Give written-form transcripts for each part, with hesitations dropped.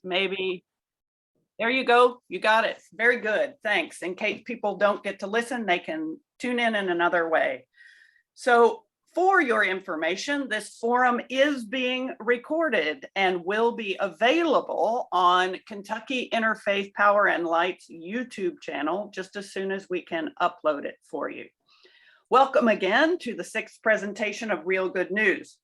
maybe. There you go. You got it. Very good. Thanks. In case people don't get to listen, they can tune in another way. So for your information, this forum is being recorded and will be available on Kentucky Interfaith Power and Light's YouTube channel just as soon as we can upload it for you. Welcome again to the 6th presentation of Real Good News.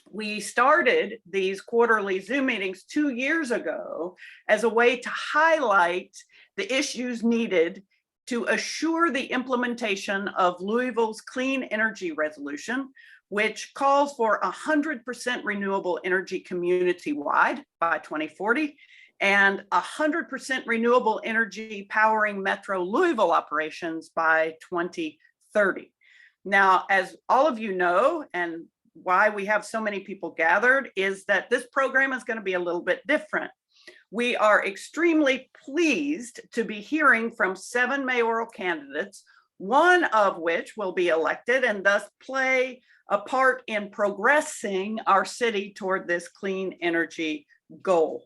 We started these quarterly Zoom meetings 2 years ago as a way to highlight the issues needed to assure the implementation of Louisville's clean energy resolution, which calls for 100% renewable energy community-wide by 2040 and 100% renewable energy powering Metro Louisville operations by 2030. Now, as all of you know, and why we have so many people gathered, is that this program is going to be a little bit different. We are extremely pleased to be hearing from 7 mayoral candidates, one of which will be elected and thus play a part in progressing our city toward this clean energy goal.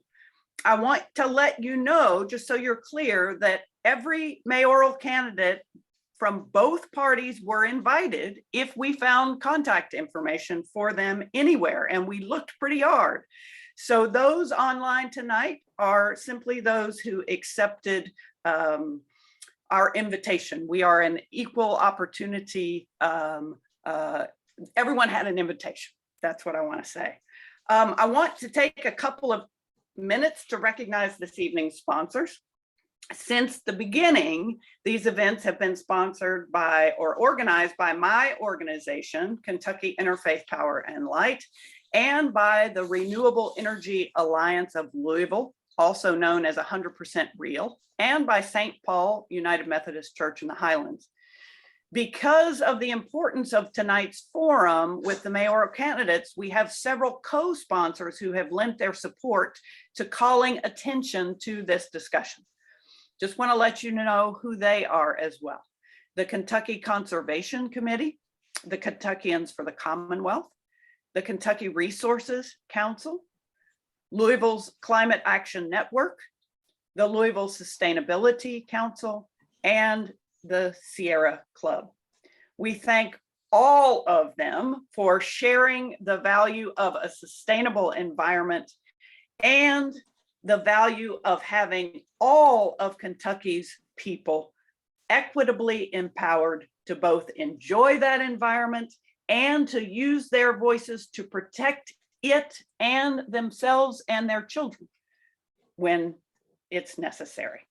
I want to let you know, just so you're clear, that every mayoral candidate from both parties were invited if we found contact information for them anywhere, and we looked pretty hard. So those online tonight are simply those who accepted our invitation. We are an equal opportunity. Everyone had an invitation. That's what I want to say. I want to take a couple of minutes to recognize this evening's sponsors. Since the beginning, these events have been sponsored by or organized by my organization, Kentucky Interfaith Power and Light, and by the Renewable Energy Alliance of Louisville, also known as 100% Real, and by St. Paul United Methodist Church in the Highlands. Because of the importance of tonight's forum with the mayoral candidates, we have several co-sponsors who have lent their support to calling attention to this discussion. Just want to let you know who they are as well. The Kentucky Conservation Committee, the Kentuckians for the Commonwealth, the Kentucky Resources Council, Louisville's Climate Action Network, the Louisville Sustainability Council, and the Sierra Club. We thank all of them for sharing the value of a sustainable environment and the value of having all of Kentucky's people equitably empowered to both enjoy that environment and to use their voices to protect it and themselves and their children when it's necessary.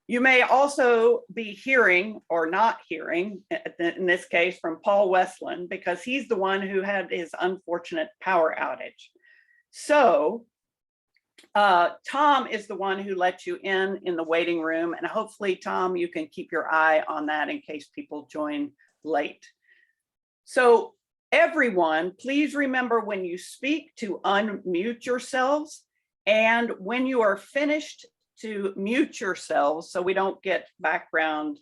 You may also be hearing or not hearing, in this case, from Paul Westland, because he's the one who had his unfortunate power outage. So Tom is the one who let you in the waiting room, and hopefully, Tom, you can keep your eye on that in case people join late. So everyone, please remember when you speak to unmute yourselves, and when you are finished to mute yourselves so we don't get background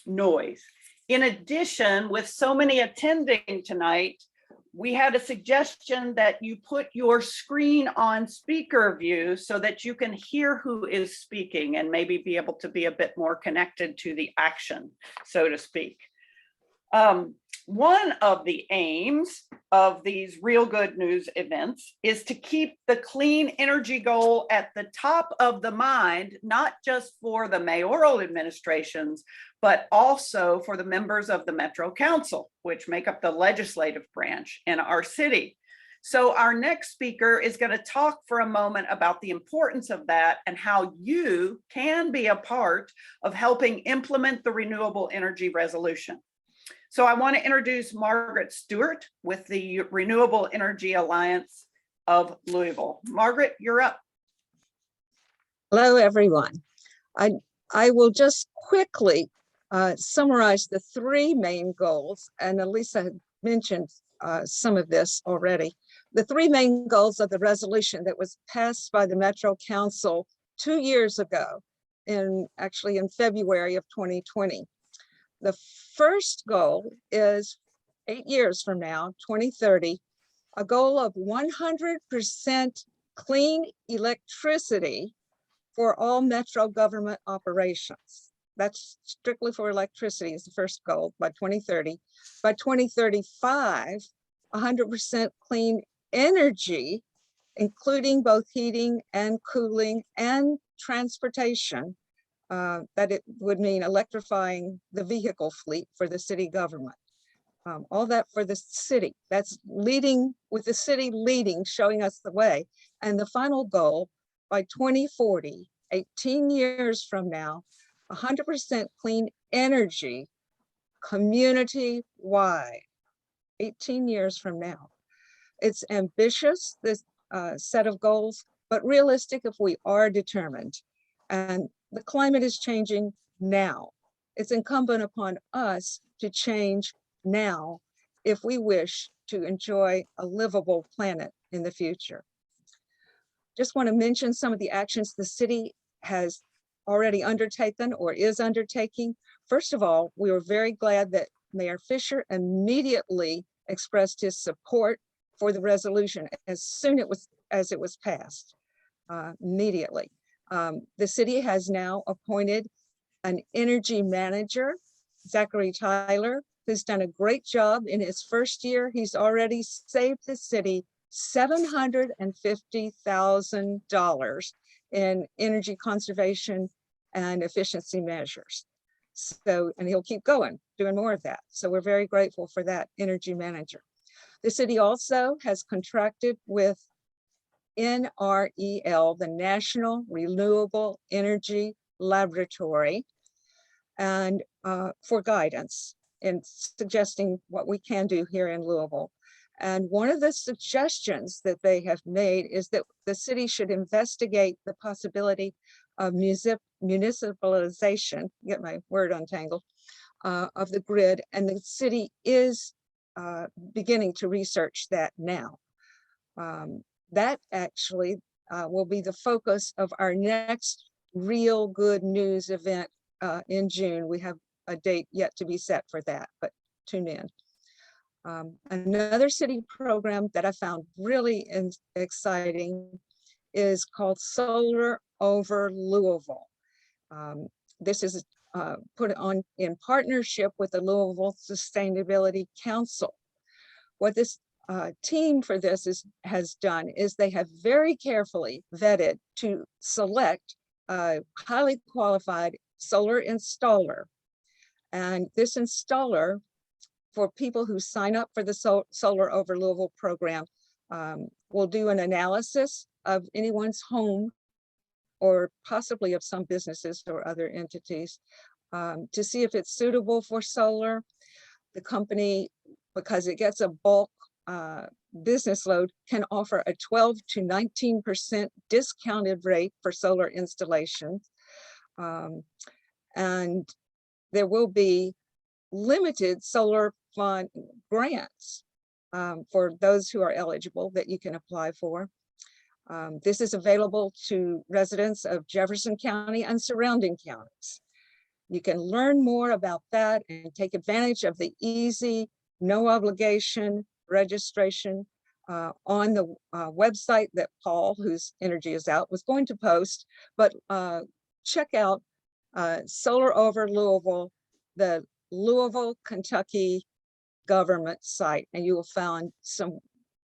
noise. In addition, with so many attending tonight, we had a suggestion that you put your screen on speaker view so that you can hear who is speaking and maybe be able to be a bit more connected to the action, so to speak. One of the aims of these Real Good News events is to keep the clean energy goal at the top of the mind, not just for the mayoral administrations, but also for the members of the Metro Council, which make up the legislative branch in our city. So our next speaker is going to talk for a moment about the importance of that and how you can be a part of helping implement the renewable energy resolution. So I want to introduce Margaret Stewart with the Renewable Energy Alliance of Louisville. Margaret, you're up. Hello, everyone. I will just quickly summarize the 3 main goals, and Elisa had mentioned some of this already. The 3 main goals of the resolution that was passed by the Metro Council 2 years ago, actually in February of 2020. The first goal is 8 years from now, 2030, a goal of 100% clean electricity for all metro government operations. That's strictly for electricity is the first goal by 2030. By 2035, 100% clean energy, including both heating and cooling and transportation, that it would mean electrifying the vehicle fleet for the city government. All that for the city. That's leading with the city leading, showing us the way. And the final goal by 2040, 18 years from now, 100% clean energy community-wide, 18 years from now. It's ambitious, this set of goals, but realistic if we are determined. And the climate is changing now. It's incumbent upon us to change now if we wish to enjoy a livable planet in the future. Just want to mention some of the actions the city has already undertaken or is undertaking. First of all, we were very glad that Mayor Fisher immediately expressed his support for the resolution as soon as it was passed, immediately. The city has now appointed an energy manager, Zachary Tyler, who's done a great job in his first year. He's already saved the city $750,000 in energy conservation and efficiency measures. So, and he'll keep going, doing more of that. So we're very grateful for that energy manager. The city also has contracted with NREL, the National Renewable Energy Laboratory, and for guidance in suggesting what we can do here in Louisville. And one of the suggestions that they have made is that the city should investigate the possibility of municipalization, get my word untangled, of the grid. And the city is beginning to research that now. That actually will be the focus of our next Real Good News event in June. We have a date yet to be set for that, but tune in. Another city program that I found really exciting is called Solar Over Louisville. This is put on in partnership with the Louisville Sustainability Council. What this team for this has done is they have very carefully vetted to select a highly qualified solar installer. And this installer, for people who sign up for the Solar Over Louisville program, will do an analysis of anyone's home or possibly of some businesses or other entities to see if it's suitable for solar. The company, because it gets a bulk business load, can offer a 12 to 19% discounted rate for solar installations. And there will be limited solar fund grants for those who are eligible that you can apply for. This is available to residents of Jefferson County and surrounding counties. You can learn more about that and take advantage of the easy, no obligation registration on the website that Paul, whose energy is out, was going to post. But check out Solar Over Louisville, the Louisville, Kentucky government site, and you will find some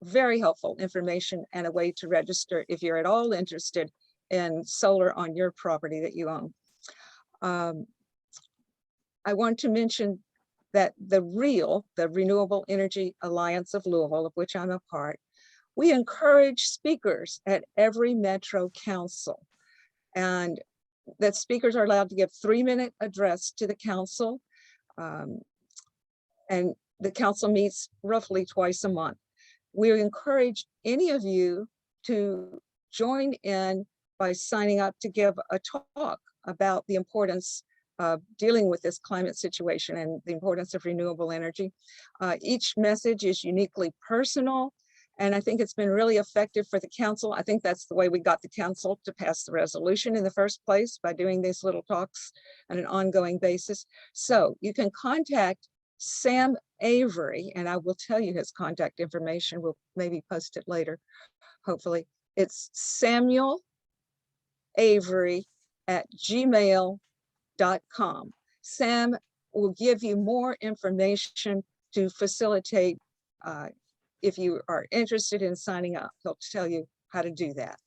very helpful information and a way to register if you're at all interested in solar on your property that you own. I want to mention that the Renewable Energy Alliance of Louisville, of which I'm a part, we encourage speakers at every Metro Council, and that speakers are allowed to give 3-minute address to the council. And the council meets roughly twice a month. We encourage any of you to join in by signing up to give a talk about the importance of dealing with this climate situation and the importance of renewable energy. Each message is uniquely personal, and I think it's been really effective for the council. I think that's the way we got the council to pass the resolution in the first place, by doing these little talks on an ongoing basis. So you can contact Sam Avery, and I will tell you his contact information. We'll maybe post it later, hopefully. It's Samuel Avery at gmail.com. Sam will give you more information to facilitate if you are interested in signing up. He'll tell you how to do that.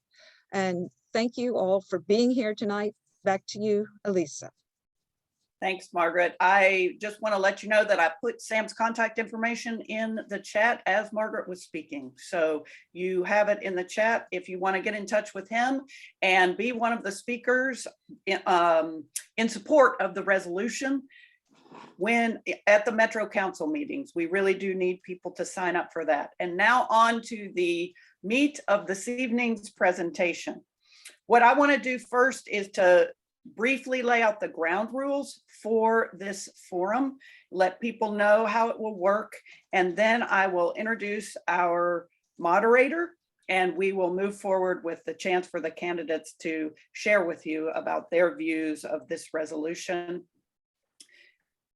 And thank you all for being here tonight. Back to you, Elisa. Thanks, Margaret. I just want to let you know that I put Sam's contact information in the chat as Margaret was speaking. So you have it in the chat if you want to get in touch with him and be one of the speakers in support of the resolution when at the Metro Council meetings. We really do need people to sign up for that. And now on to the meat of this evening's presentation. What I want to do first is to briefly lay out the ground rules for this forum, let people know how it will work, and then I will introduce our moderator and we will move forward with the chance for the candidates to share with you about their views of this resolution.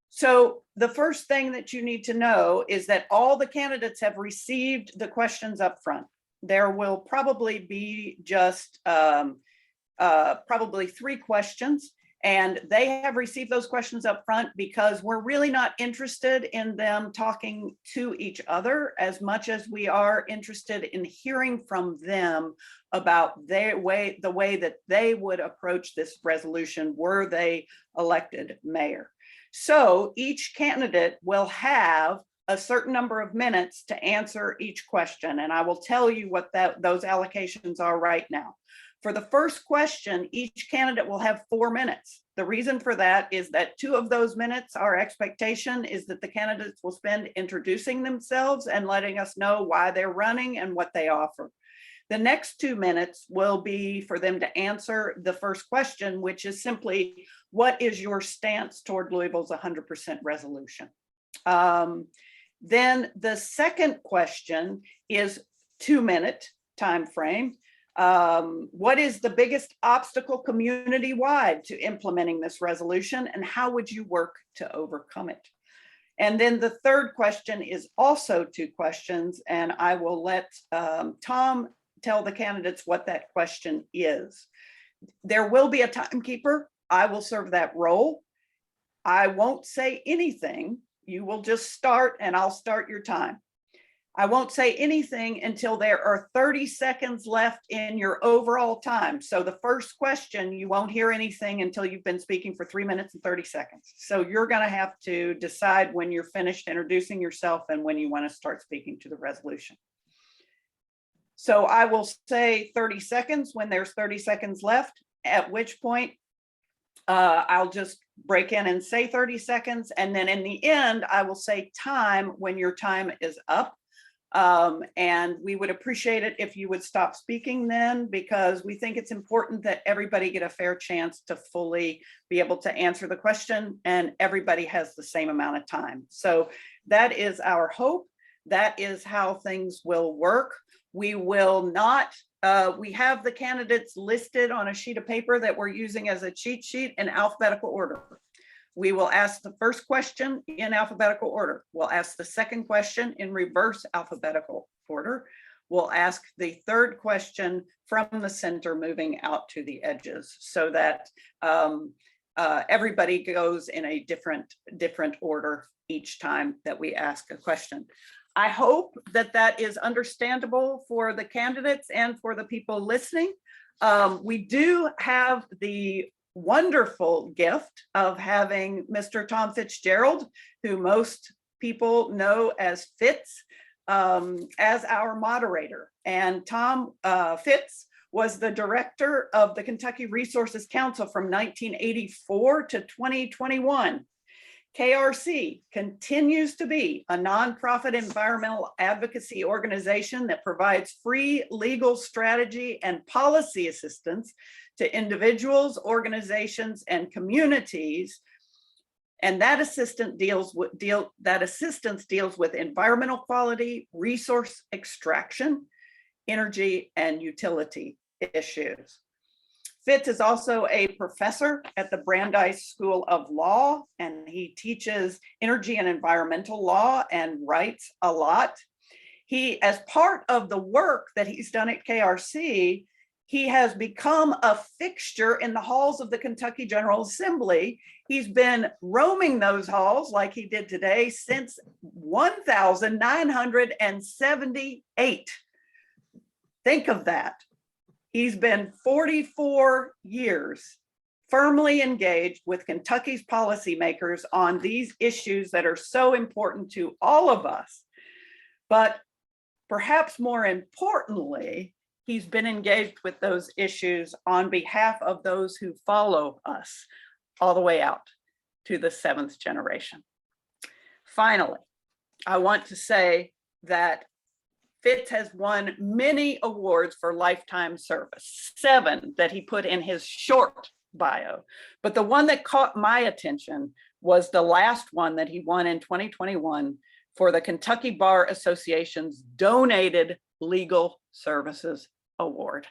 So the first thing that you need to know is that all the candidates have received the questions up front. There will probably be just probably 3 questions, and they have received those questions up front because we're really not interested in them talking to each other as much as we are interested in hearing from them about the way that they would approach this resolution were they elected mayor. So each candidate will have a certain number of minutes to answer each question, and I will tell you what those allocations are right now. For the first question, each candidate will have 4 minutes. The reason for that is that 2 of those minutes, our expectation is that the candidates will spend introducing themselves and letting us know why they're running and what they offer. The next 2 minutes will be for them to answer the first question, which is simply, what is your stance toward Louisville's 100% resolution? Then the second question is 2-minute time frame. What is the biggest obstacle community-wide to implementing this resolution, and how would you work to overcome it? And then the third question is also 2 questions, and I will let Tom tell the candidates what that question is. There will be a timekeeper. I will serve that role. I won't say anything. You will just start and I'll start your time. I won't say anything until there are 30 seconds left in your overall time. So the first question, you won't hear anything until you've been speaking for 3 minutes and 30 seconds. So you're going to have to decide when you're finished introducing yourself and when you want to start speaking to the resolution. So I will say 30 seconds when there's 30 seconds left, at which point I'll just break in and say 30 seconds. And then in the end, I will say time when your time is up. And we would appreciate it if you would stop speaking then, because we think it's important that everybody get a fair chance to fully be able to answer the question, and everybody has the same amount of time. So that is our hope. That is how things will work. We will not, we have the candidates listed on a sheet of paper that we're using as a cheat sheet in alphabetical order. We will ask the first question in alphabetical order. We'll ask the second question in reverse alphabetical order. We'll ask the third question from the center moving out to the edges so that everybody goes in a different order each time that we ask a question. I hope that that is understandable for the candidates and for the people listening. We do have the wonderful gift of having Mr. Tom Fitzgerald, who most people know as Fitz, as our moderator. And Tom Fitz was the director of the Kentucky Resources Council from 1984 to 2021. KRC continues to be a nonprofit environmental advocacy organization that provides free legal strategy and policy assistance to individuals, organizations, and communities. And that assistance deals with environmental quality, resource extraction, energy, and utility issues. Fitz is also a professor at the Brandeis School of Law, and he teaches energy and environmental law and writes a lot. He, as part of the work that he's done at KRC, he has become a fixture in the halls of the Kentucky General Assembly. He's been roaming those halls like he did today since 1978. Think of that. He's been 44 years firmly engaged with Kentucky's policymakers on these issues that are so important to all of us. But perhaps more importantly, he's been engaged with those issues on behalf of those who follow us all the way out to the 7th generation. Finally, I want to say that Fitz has won many awards for lifetime service, 7 that he put in his short bio. But the one that caught my attention was the last one that he won in 2021 for the Kentucky Bar Association's Donated Legal Services Award.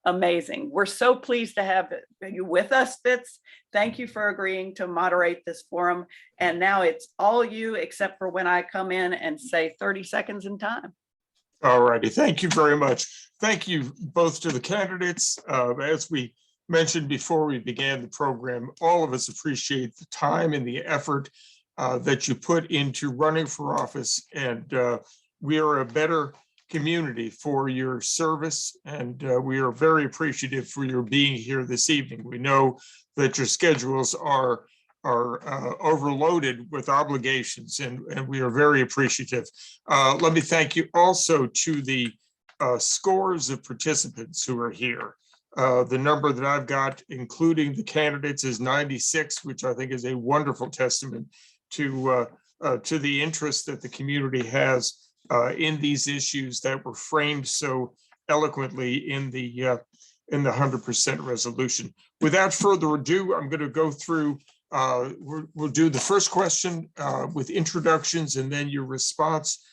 Amazing. We're so pleased to have you with us, Fitz. Thank you for agreeing to moderate this forum. And now it's all you, except for when I come in and say 30 seconds in time. All righty. Thank you very much. Thank you both to the candidates. As we mentioned before we began the program, all of us appreciate the time and the effort that you put into running for office. And we are a better community for your service. And we are very appreciative for your being here this evening. We know that your schedules are overloaded with obligations, and we are very appreciative. Let me thank you also to the scores of participants who are here. The number that I've got, including the candidates, is 96, which I think is a wonderful testament to the interest that the community has in these issues that were framed so eloquently in the 100% resolution. Without further ado, I'm going to go through. We'll do the first question with introductions and then your response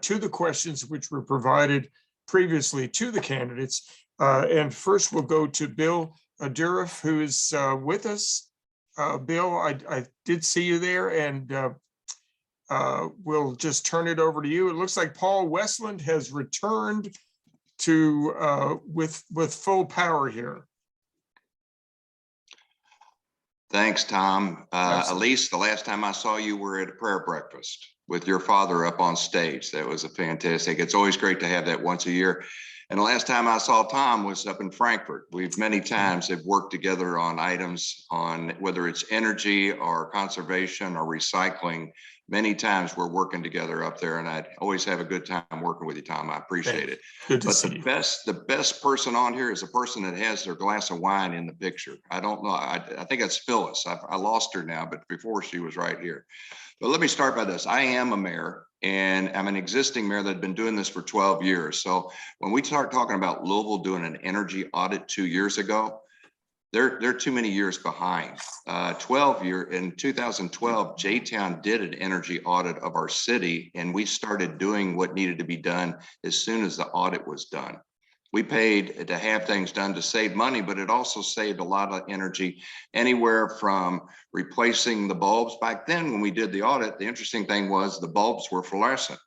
to the questions which were provided previously to the candidates. And first we'll go to Bill Dourif, who is with us. Bill, I did see you there, and we'll just turn it over to you. It looks like Paul Westland has returned to with full power here. Thanks, Tom. Elise, the last time I saw you were at a prayer breakfast with your father up on stage. That was a fantastic. It's always great to have that once a year. And the last time I saw Tom was up in Frankfurt. We've many times have worked together on items on whether it's energy or conservation or recycling. Many times we're working together up there, and I always have a good time working with you, Tom. I appreciate it. Good to but see you. The best person on here is a person that has their glass of wine in the picture. I don't know. I think it's Phyllis. I lost her now, but before she was right here. But let me start by this. I am a mayor, and I'm an existing mayor that's been doing this for 12 years. So when we start talking about Louisville doing an energy audit 2 years ago, they're too many years behind. In 2012, J-Town did an energy audit of our city, and we started doing what needed to be done as soon as the audit was done. We paid to have things done to save money, but it also saved a lot of energy, anywhere from replacing the bulbs. Back then, when we did the audit, the interesting thing was the bulbs were fluorescent.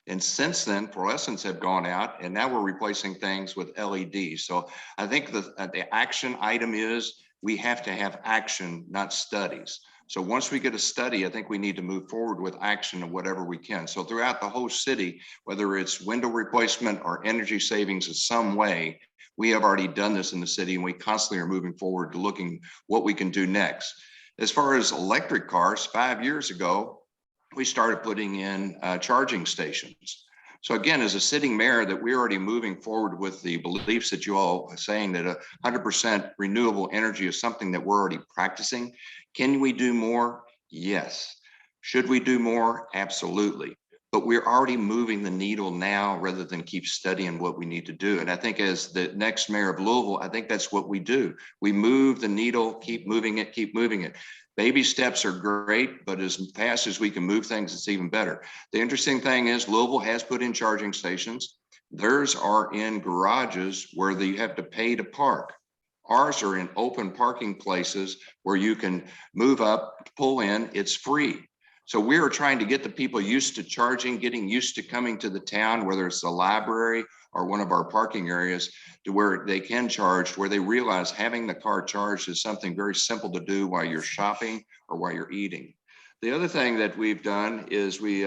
And since then, fluorescents have gone out, and now we're replacing things with LEDs. So I think the action item is we have to have action, not studies. So once we get a study, I think we need to move forward with action of whatever we can. So throughout the whole city, whether it's window replacement or energy savings in some way, we have already done this in the city, and we constantly are moving forward to looking what we can do next. As far as electric cars, 5 years ago, we started putting in charging stations. So again, as a sitting mayor, that we're already moving forward with the beliefs that you all are saying that 100% renewable energy is something that we're already practicing. Can we do more? Yes. Should we do more? Absolutely. But we're already moving the needle now rather than keep studying what we need to do. And I think as the next mayor of Louisville, I think that's what we do. We move the needle, keep moving it, keep moving it. Baby steps are great, but as fast as we can move things, it's even better. The interesting thing is Louisville has put in charging stations. Theirs are in garages where you have to pay to park. Ours are in open parking places where you can move up, pull in, it's free. So we are trying to get the people used to charging, getting used to coming to the town, whether it's the library or one of our parking areas, to where they can charge, where they realize having the car charged is something very simple to do while you're shopping or while you're eating. The other thing that we've done is we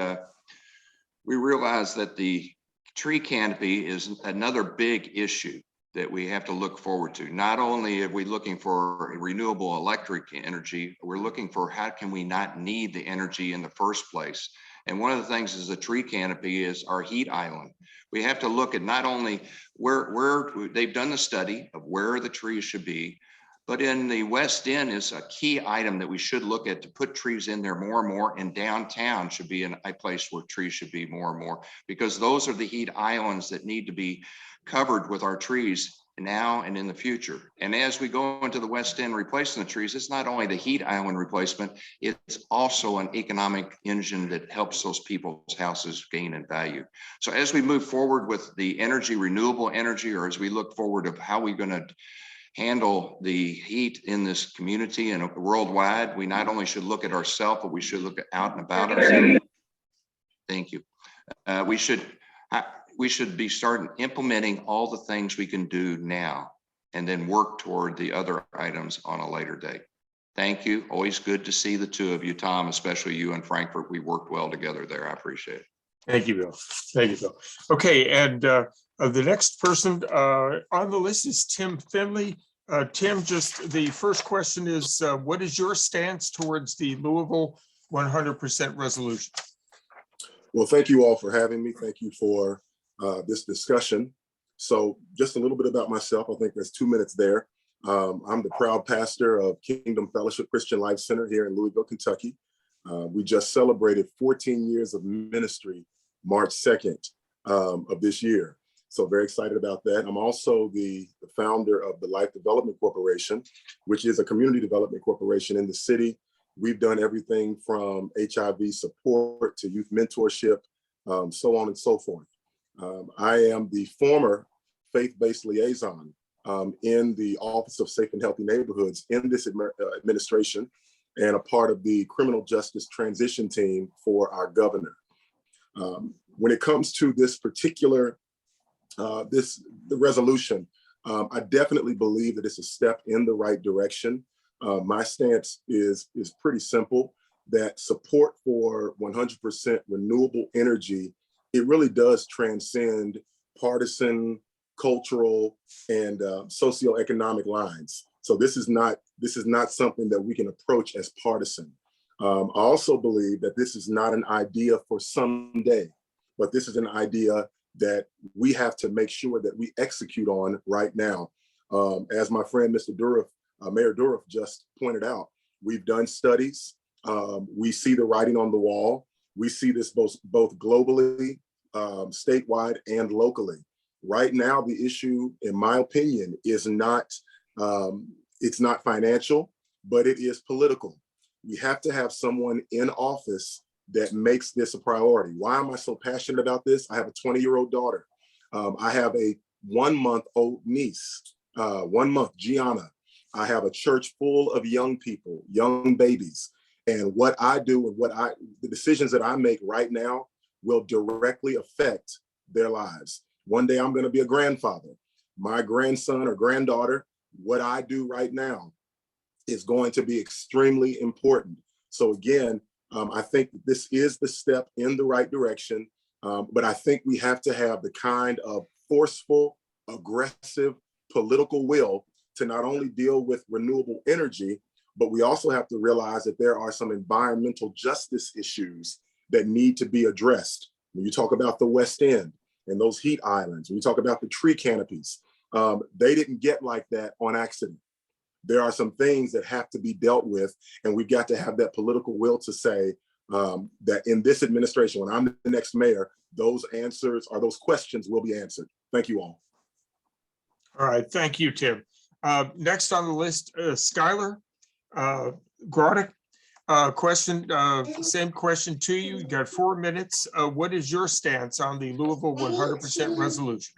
realize that the tree canopy is another big issue that we have to look forward to. Not only are we looking for renewable electric energy, we're looking for how can we not need the energy in the first place. And one of the things is the tree canopy is our heat island. We have to look at not only where they've done the study of where the trees should be, but in the West End is a key item that we should look at to put trees in there more and more, and downtown should be a place where trees should be more and more, because those are the heat islands that need to be covered with our trees now and in the future. And as we go into the West End replacing the trees, it's not only the heat island replacement, it's also an economic engine that helps those people's houses gain in value. So as we move forward with the energy, renewable energy, or as we look forward of how we're going to handle the heat in this community and worldwide, we not only should look at ourselves, but we should look out and about ourselves. Thank you. We should be starting implementing all the things we can do now and then work toward the other items on a later date. Thank you. Always good to see the two of you, Tom, especially you in Frankfurt. We worked well together there. I appreciate it. Thank you, Bill. Thank you, Bill. Okay, and the next person on the list is Tim Finley. Tim, just the first question is, what is your stance towards the Louisville 100% resolution? Well, thank you all for having me. Thank you for this discussion. So just a little bit about myself. I think there's 2 minutes there. I'm the proud pastor of Kingdom Fellowship Christian Life Center here in Louisville, Kentucky. We just celebrated 14 years of ministry, March 2nd of this year. So very excited about that. I'm also the founder of the Life Development Corporation, which is a community development corporation in the city. We've done everything from HIV support to youth mentorship, so on and so forth. I am the former faith-based liaison in the Office of Safe and Healthy Neighborhoods in this administration, and a part of the criminal justice transition team for our governor. When it comes to this particular, the resolution, I definitely believe that it's a step in the right direction. My stance is pretty simple, that support for 100% renewable energy, it really does transcend partisan, cultural, and socioeconomic lines. So this is not something that we can approach as partisan. I also believe that this is not an idea for someday, but this is an idea that we have to make sure that we execute on right now. As my friend, Mr. Dourif, Mayor Dourif just pointed out, we've done studies. We see the writing on the wall. We see this both globally, statewide, and locally. Right now, the issue, in my opinion, is not, it's not financial, but it is political. We have to have someone in office that makes this a priority. Why am I so passionate about this? I have a 20-year-old daughter. I have a 1-month-old niece, 1 month, Gianna. I have a church full of young people, young babies. And what I do and the decisions that I make right now will directly affect their lives. One day I'm going to be a grandfather. My grandson or granddaughter, what I do right now is going to be extremely important. So again, I think that this is the step in the right direction, but I think we have to have the kind of forceful, aggressive political will to not only deal with renewable energy, but we also have to realize that there are some environmental justice issues that need to be addressed. When you talk about the West End and those heat islands, when you talk about the tree canopies, they didn't get like that on accident. There are some things that have to be dealt with, and we've got to have that political will to say that in this administration, when I'm the next mayor, those answers or those questions will be answered. Thank you all. All right, thank you, Tim. Next on the list, Skylar Grodick. Same question to you. You got 4 minutes. What is your stance on the Louisville 100% resolution?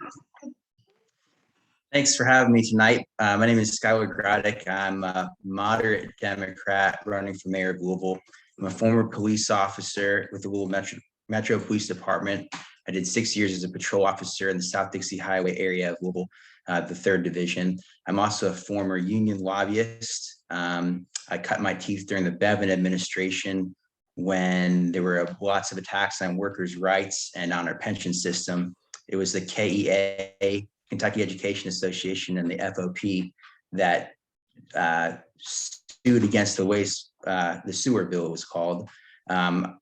Thanks for having me tonight. My name is Skylar Graddick. I'm a moderate Democrat running for mayor of Louisville. I'm a former police officer with the Louisville Metro Police Department. I did 6 years as a patrol officer in the South Dixie Highway area of Louisville, the 3rd Division. I'm also a former union lobbyist. I cut my teeth during the Bevin administration when there were lots of attacks on workers' rights and on our pension system. It was the KEA, Kentucky Education Association, and the FOP that sued against the sewer bill, it was called.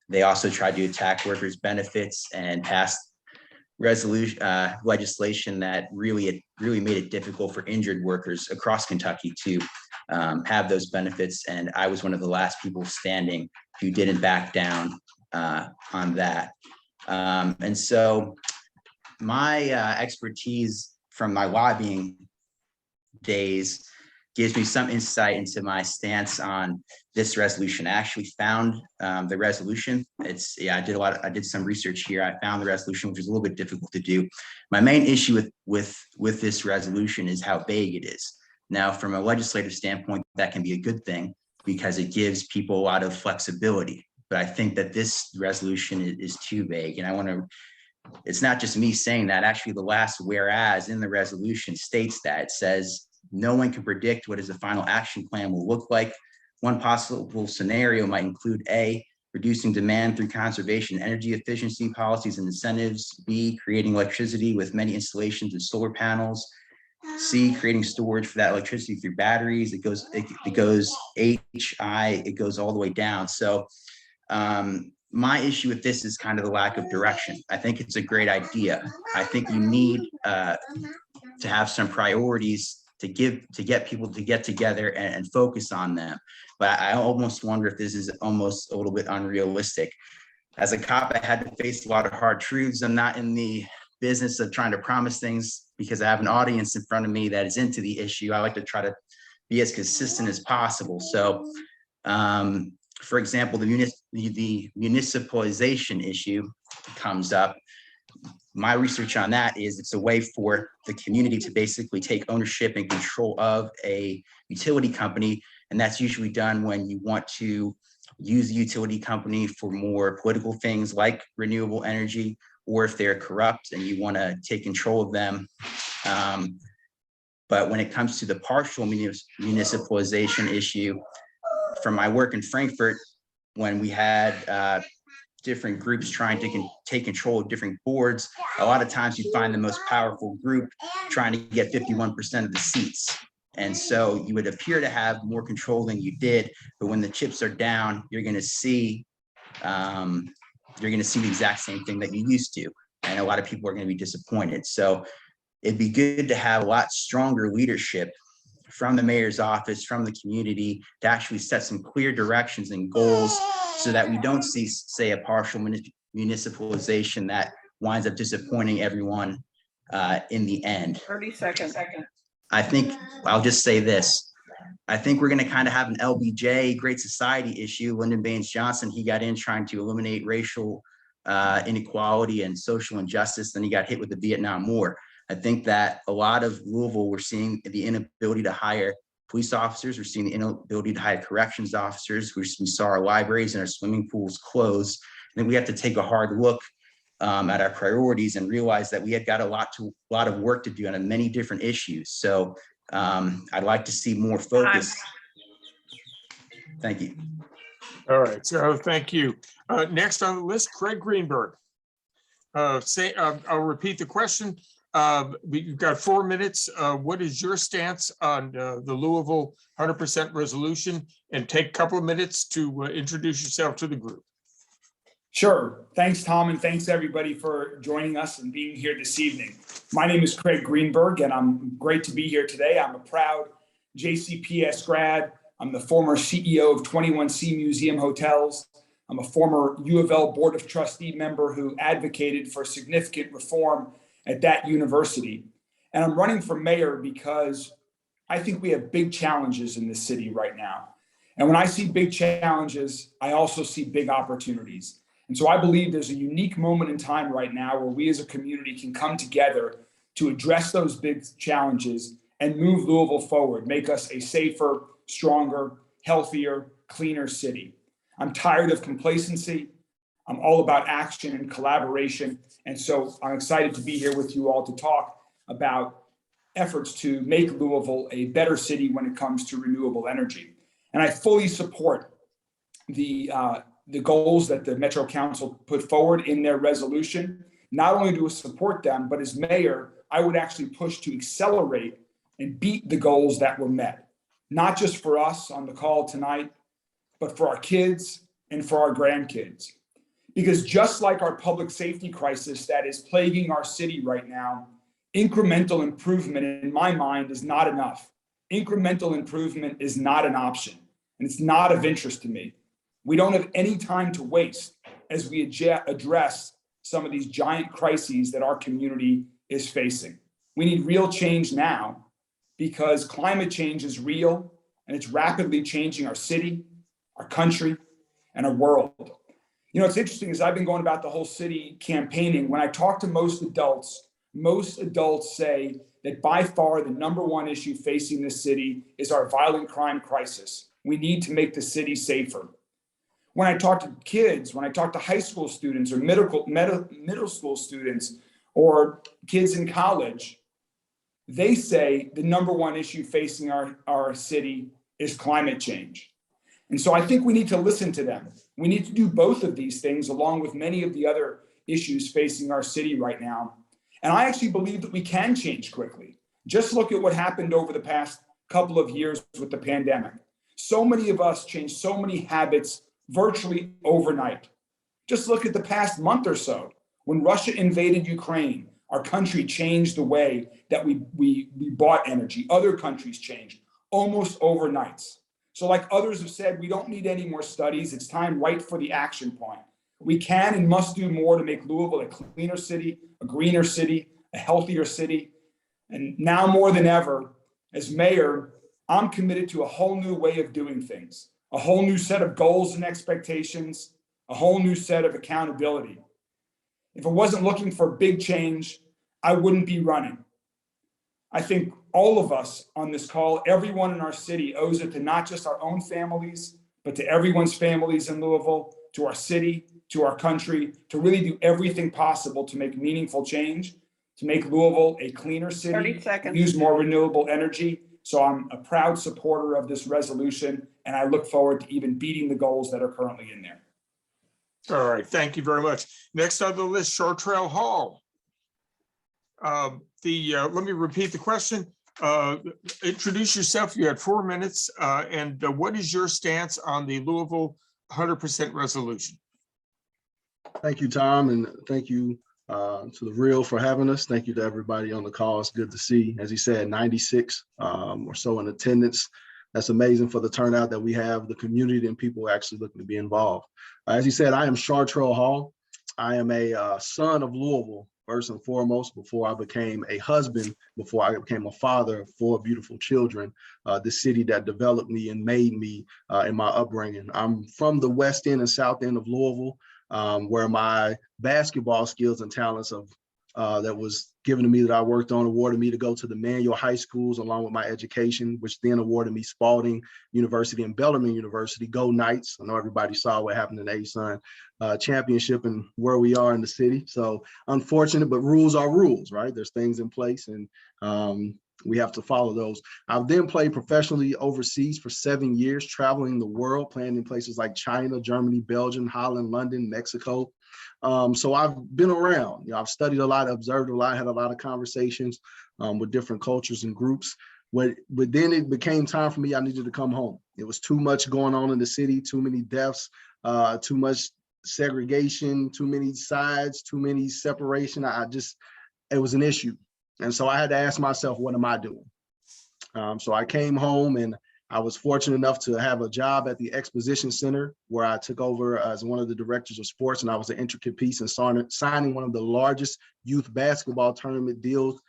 They also tried to attack workers' benefits and passed legislation that really made it difficult for injured workers across Kentucky to have those benefits. And I was one of the last people standing who didn't back down on that. And so my expertise from my lobbying days gives me some insight into my stance on this resolution. I actually found the resolution. I did some research here. I found the resolution, which is a little bit difficult to do. My main issue with this resolution is how vague it is. Now, from a legislative standpoint, that can be a good thing because it gives people a lot of flexibility. But I think that this resolution is too vague. And it's not just me saying that. Actually, the last whereas in the resolution states that. It says, no one can predict what the final action plan will look like. One possible scenario might include A, reducing demand through conservation energy efficiency policies and incentives. B, creating electricity with many installations of solar panels. C, creating storage for that electricity through batteries. It goes H, I, it goes all the way down. So my issue with this is kind of the lack of direction. I think it's a great idea. I think you need to have some priorities to get people to get together and focus on them. But I almost wonder if this is almost a little bit unrealistic. As a cop, I had to face a lot of hard truths. I'm not in the business of trying to promise things because I have an audience in front of me that is into the issue. I like to try to be as consistent as possible. So, for example, the municipalization issue comes up. My research on that is it's a way for the community to basically take ownership and control of a utility company. And that's usually done when you want to use the utility company for more political things like renewable energy, or if they're corrupt and you want to take control of them. But when it comes to the partial municipalization issue, from my work in Frankfurt, when we had different groups trying to take control of different boards, a lot of times you find the most powerful group trying to get 51% of the seats. And so you would appear to have more control than you did, but when the chips are down, you're going to see the exact same thing that you used to. And a lot of people are going to be disappointed. So it'd be good to have a lot stronger leadership from the mayor's office, from the community, to actually set some clear directions and goals so that we don't see, say, a partial municipalization that winds up disappointing everyone in the end. 30 seconds. I think I'll just say this. I think we're going to kind of have an LBJ, Great Society issue. Lyndon Baines Johnson, he got in trying to eliminate racial inequality and social injustice. Then he got hit with the Vietnam War. I think that a lot of Louisville, we're seeing the inability to hire police officers. We're seeing the inability to hire corrections officers. We saw our libraries and our swimming pools closed. I think we have to take a hard look at our priorities and realize that we have got a lot of work to do on many different issues. So I'd like to see more focus. Thank you. All right, so thank you. Next on the list, Craig Greenberg. I'll repeat the question. You've got 4 minutes. What is your stance on the Louisville 100% resolution? And take a couple of minutes to introduce yourself to the group. Sure. Thanks, Tom, and thanks everybody for joining us and being here this evening. My name is Craig Greenberg, and I'm great to be here today. I'm a proud JCPS grad. I'm the former CEO of 21C Museum Hotels. I'm a former U of L Board of Trustee member who advocated for significant reform at that university. And I'm running for mayor because I think we have big challenges in this city right now. And when I see big challenges, I also see big opportunities. And so I believe there's a unique moment in time right now where we as a community can come together to address those big challenges and move Louisville forward, make us a safer, stronger, healthier, cleaner city. I'm tired of complacency. I'm all about action and collaboration. And so I'm excited to be here with you all to talk about efforts to make Louisville a better city when it comes to renewable energy. And I fully support the goals that the Metro Council put forward in their resolution. Not only do I support them, but as mayor, I would actually push to accelerate and beat the goals that were met, not just for us on the call tonight, but for our kids and for our grandkids. Because just like our public safety crisis that is plaguing our city right now, incremental improvement in my mind is not enough. Incremental improvement is not an option, and it's not of interest to me. We don't have any time to waste as we address some of these giant crises that our community is facing. We need real change now because climate change is real and it's rapidly changing our city, our country, and our world. You know, it's interesting as I've been going about the whole city campaigning, when I talk to most adults say that by far the number one issue facing this city is our violent crime crisis. We need to make the city safer. When I talk to kids, when I talk to high school students or middle school students or kids in college, they say the number one issue facing our city is climate change. And so I think we need to listen to them. We need to do both of these things along with many of the other issues facing our city right now. And I actually believe that we can change quickly. Just look at what happened over the past couple of years with the pandemic. So many of us changed so many habits virtually overnight. Just look at the past month or so. When Russia invaded Ukraine, our country changed the way that we bought energy. Other countries changed almost overnight. So like others have said, we don't need any more studies. It's time right for the action point. We can and must do more to make Louisville a cleaner city, a greener city, a healthier city. And now more than ever, as mayor, I'm committed to a whole new way of doing things, a whole new set of goals and expectations, a whole new set of accountability. If I wasn't looking for big change, I wouldn't be running. I think all of us on this call, everyone in our city owes it to not just our own families, but to everyone's families in Louisville, to our city, to our country, to really do everything possible to make meaningful change, to make Louisville a cleaner city, 30 seconds. use more renewable energy. So I'm a proud supporter of this resolution, and I look forward to even beating the goals that are currently in there. All right, thank you very much. Next on the list, Shortrell Hall. Let me repeat the question. Introduce yourself. You had 4 minutes. And what is your stance on the Louisville 100% resolution? Thank you, Tom, and thank you to the Real for having us. Thank you to everybody on the call. It's good to see, as he said, 96 or so in attendance. That's amazing for the turnout that we have, the community and people actually looking to be involved. As he said, I am Shortrell Hall. I am a son of Louisville, first and foremost, before I became a husband, before I became a father of 4 beautiful children, the city that developed me and made me in my upbringing. I'm from the west end and south end of Louisville, where my basketball skills and talents of that was given to me that I worked on awarded me to go to the manual high schools along with my education, which then awarded me Spalding University and Bellarmine University. Go Knights. I know everybody saw what happened in the ASUN championship and where we are in the city. So unfortunate, but rules are rules, right? There's things in place and we have to follow those. I've then played professionally overseas for 7 years, traveling the world, playing in places like China, Germany, Belgium, Holland, London, Mexico. So I've been around, I've studied a lot, observed a lot, had a lot of conversations with different cultures and groups. But then it became time for me, I needed to come home. It was too much going on in the city, too many deaths, too much segregation, too many sides, too many separation. It was an issue. And so I had to ask myself, what am I doing? So I came home and I was fortunate enough to have a job at the Exposition Center where I took over as one of the directors of sports, and I was an intricate piece in signing one of the largest youth basketball tournament deals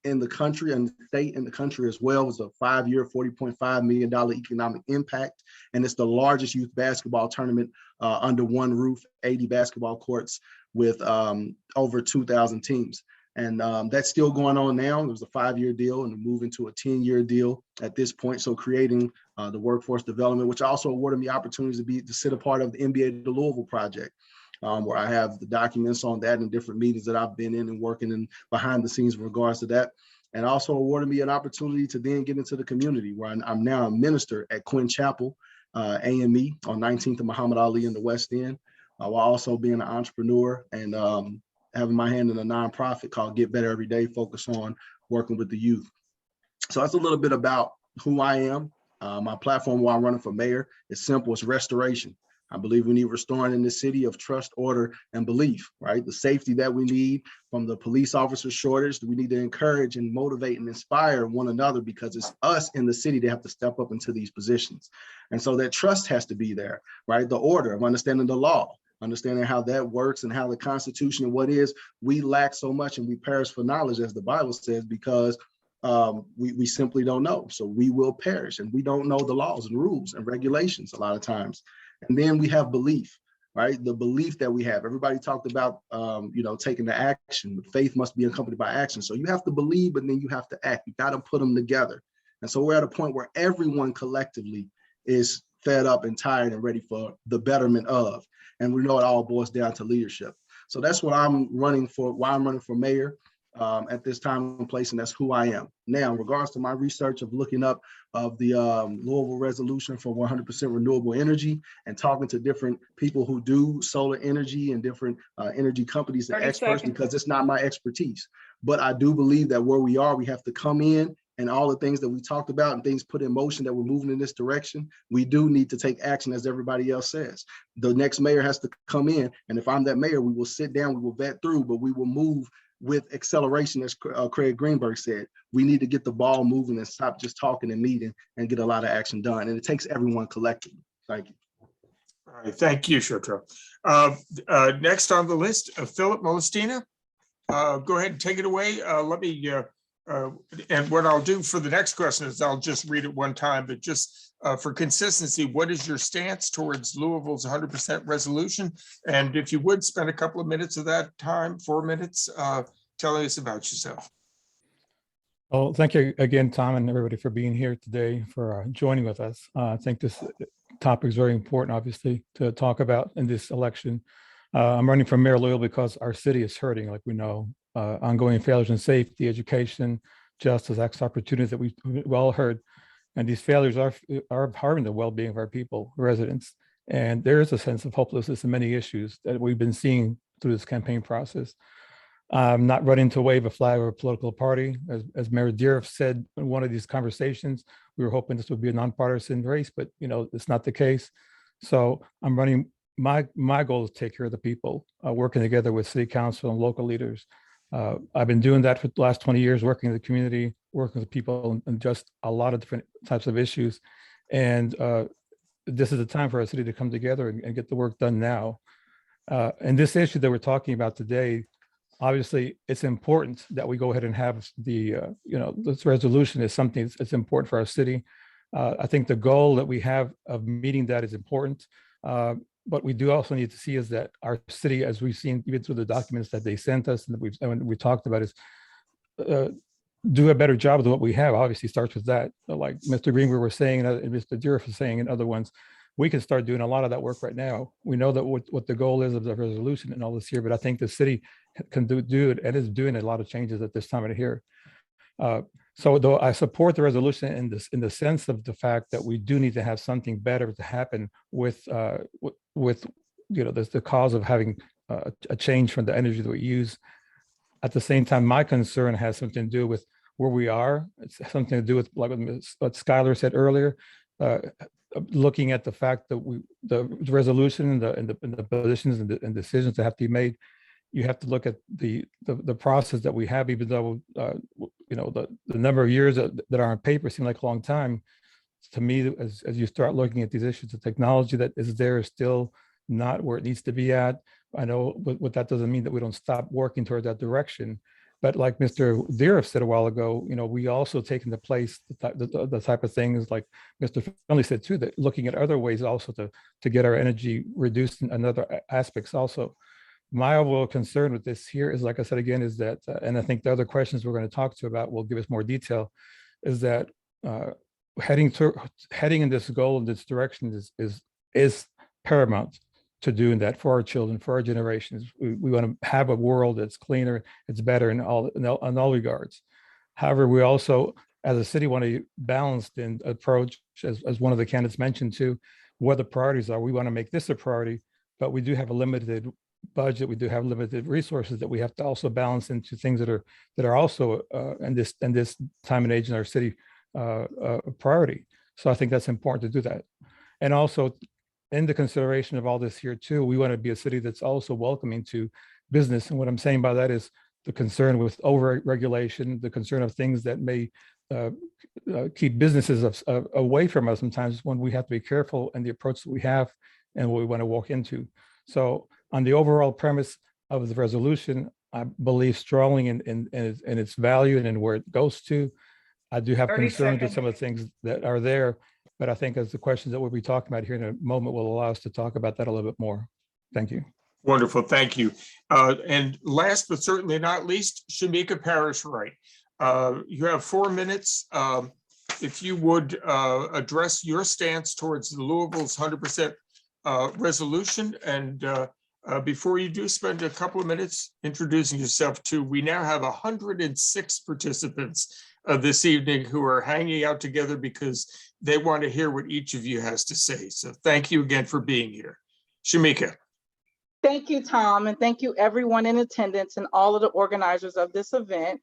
in the country and the state in the country as well. It was a 5-year, $40.5 million economic impact. And it's the largest youth basketball tournament under one roof, 80 basketball courts with over 2,000 teams. And that's still going on now. There was a 5-year deal and a move into a 10-year deal at this point. So creating the workforce development, which also awarded me opportunities to sit a part of the MBA to Louisville project, where I have the documents on that and different meetings that I've been in and working in behind the scenes in regards to that. And also awarded me an opportunity to then get into the community, where I'm now a minister at Quinn Chapel, AME on 19th and Muhammad Ali in the West End, while also being an entrepreneur and having my hand in a nonprofit called Get Better Every Day, focused on working with the youth. So that's a little bit about who I am. My platform while I'm running for mayor is simple. It's restoration. I believe we need restoring in this city of trust, order, and belief, right? The safety that we need from the police officer shortage. We need to encourage and motivate and inspire one another, because it's us in the city that have to step up into these positions. And so that trust has to be there, right? The order of understanding the law, understanding how that works and how the Constitution and what is, we lack so much and we perish for knowledge, as the Bible says, because we simply don't know. So we will perish, and we don't know the laws and rules and regulations a lot of times. And then we have belief, right? The belief that we have. Everybody talked about, taking the action. But faith must be accompanied by action. So you have to believe, but then you have to act. You got to put them together. And so we're at a point where everyone collectively is fed up and tired and ready for the betterment of. And we know it all boils down to leadership. So that's what I'm running for, why I'm running for mayor at this time and place, and that's who I am. Now, in regards to my research of looking up of the Louisville resolution for 100% renewable energy and talking to different people who do solar energy and different energy companies and experts, because it's not my expertise. But I do believe that where we are, we have to come in, and all the things that we talked about and things put in motion that we're moving in this direction, we do need to take action, as everybody else says. The next mayor has to come in, and if I'm that mayor, we will sit down, we will vet through, but we will move with acceleration, as Craig Greenberg said. We need to get the ball moving and stop just talking and meeting and get a lot of action done. And it takes everyone collectively. Thank you. All right, thank you, Shotra. Next on the list, Philip Molestina. Go ahead and take it away. Let me, and what I'll do for the next question is I'll just read it one time, but just for consistency, what is your stance towards Louisville's 100% resolution? And if you would spend a couple of minutes of that time, 4 minutes, telling us about yourself. Well, thank you again, Tom, and everybody for being here today, for joining with us. I think this topic is very important, obviously, to talk about in this election. I'm running for mayor Louisville because our city is hurting, like we know. Ongoing failures in safety, education, justice, access, opportunities that we all heard. And these failures are harming the well-being of our people, residents. And there is a sense of hopelessness in many issues that we've been seeing through this campaign process. I'm not running to wave a flag of a political party. As Mayor Deere said in one of these conversations, we were hoping this would be a nonpartisan race, but it's not the case. So I'm running, my goal is to take care of the people, working together with city council and local leaders. I've been doing that for the last 20 years, working in the community, working with people and just a lot of different types of issues. And this is the time for our city to come together and get the work done now. And this issue that we're talking about today, obviously, it's important that we go ahead and have the, this resolution is something that's important for our city. I think the goal that we have of meeting that is important. But we do also need to see is that our city, as we've seen even through the documents that they sent us and that we talked about, is do a better job of what we have. Obviously starts with that. Like Mr. Greenberg was saying, and Mr. Deere was saying, and other ones, we can start doing a lot of that work right now. We know that what the goal is of the resolution and all this here, but I think the city can do it and is doing a lot of changes at this time of the year. So though I support the resolution in the sense of the fact that we do need to have something better to happen with the cause of having a change from the energy that we use. At the same time, my concern has something to do with where we are. It's something to do with like what Skylar said earlier, looking at the fact that the resolution and the positions and decisions that have to be made. You have to look at the process that we have, even though the number of years that are on paper seem like a long time. To me, as you start looking at these issues, the technology that is there is still not where it needs to be at. I know, but that doesn't mean that we don't stop working toward that direction. But like Mr. Deere said a while ago, we also take into place the type of things like Mr. Finley said too, that looking at other ways also to get our energy reduced in other aspects also. My overall concern with this here is, like I said again, is that, and I think the other questions we're going to talk to about will give us more detail, is that heading in this goal in this direction is paramount to doing that for our children, for our generations. We want to have a world that's cleaner, it's better in all regards. However, we also, as a city, want to balanced in approach, as one of the candidates mentioned too, what the priorities are. We want to make this a priority, but we do have a limited budget. We do have limited resources that we have to also balance into things that are also in this time and age in our city a priority. So I think that's important to do that. And also, in the consideration of all this here too, we want to be a city that's also welcoming to business. And what I'm saying by that is the concern with over-regulation, the concern of things that may keep businesses away from us sometimes, when we have to be careful in the approach that we have and what we want to walk into. So on the overall premise of the resolution, I believe strongly in its value and in where it goes to. I do have 30 concerns with seconds. some of the things that are there, but I think as the questions that we'll be talking about here in a moment will allow us to talk about that a little bit more. Thank you. Wonderful, thank you. And last but certainly not least, Shamika Parrish-Wright. You have 4 minutes. If you would address your stance towards the Louisville's 100% resolution, and before you do, spend a couple of minutes introducing yourself too. We now have 106 participants this evening who are hanging out together because they want to hear what each of you has to say. So thank you again for being here. Shamika. Thank you, Tom, and thank you everyone in attendance and all of the organizers of this event.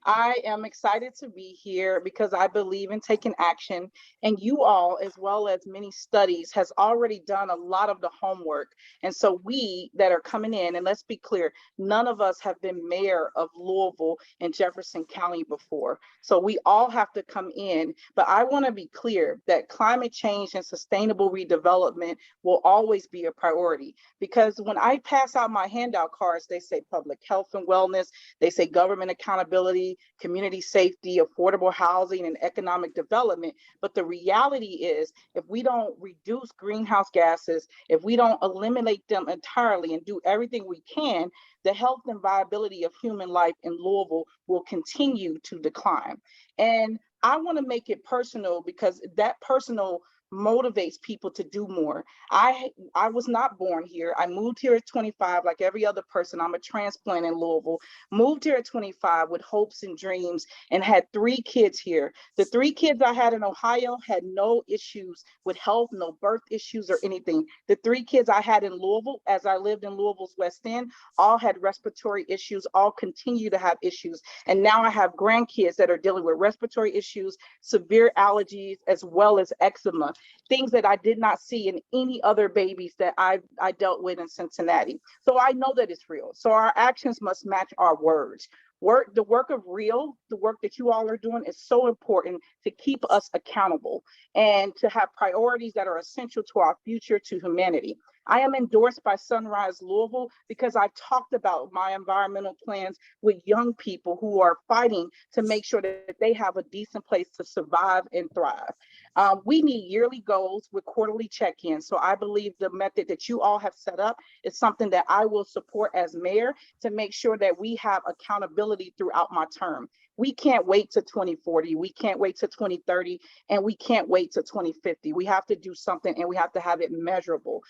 I am excited to be here because I believe in taking action, and you all, as well as many studies, has already done a lot of the homework. And so we that are coming in, and let's be clear, none of us have been mayor of Louisville and Jefferson County before. So we all have to come in, but I want to be clear that climate change and sustainable redevelopment will always be a priority, because when I pass out my handout cards, they say public health and wellness, they say government accountability, community safety, affordable housing, and economic development. But the reality is, if we don't reduce greenhouse gases, if we don't eliminate them entirely and do everything we can, the health and viability of human life in Louisville will continue to decline. And I want to make it personal, because that personal motivates people to do more. I was not born here. I moved here at 25 like every other person. I'm a transplant in Louisville. Moved here at 25 with hopes and dreams and had 3 kids here. The 3 kids I had in Ohio had no issues with health, no birth issues or anything. The 3 kids I had in Louisville, as I lived in Louisville's West End, all had respiratory issues, all continue to have issues. And now I have grandkids that are dealing with respiratory issues, severe allergies, as well as ectodermal, things that I did not see in any other babies that I dealt with in Cincinnati. So I know that it's real. So our actions must match our words. The work that you all are doing is so important to keep us accountable and to have priorities that are essential to our future, to humanity. I am endorsed by Sunrise Louisville because I've talked about my environmental plans with young people who are fighting to make sure that they have a decent place to survive and thrive. We need yearly goals with quarterly check-ins. So I believe the method that you all have set up is something that I will support as mayor, to make sure that we have accountability throughout my term. We can't wait to 2040. We can't wait to 2030, and we can't wait to 2050. We have to do something, and we have to have it measurable.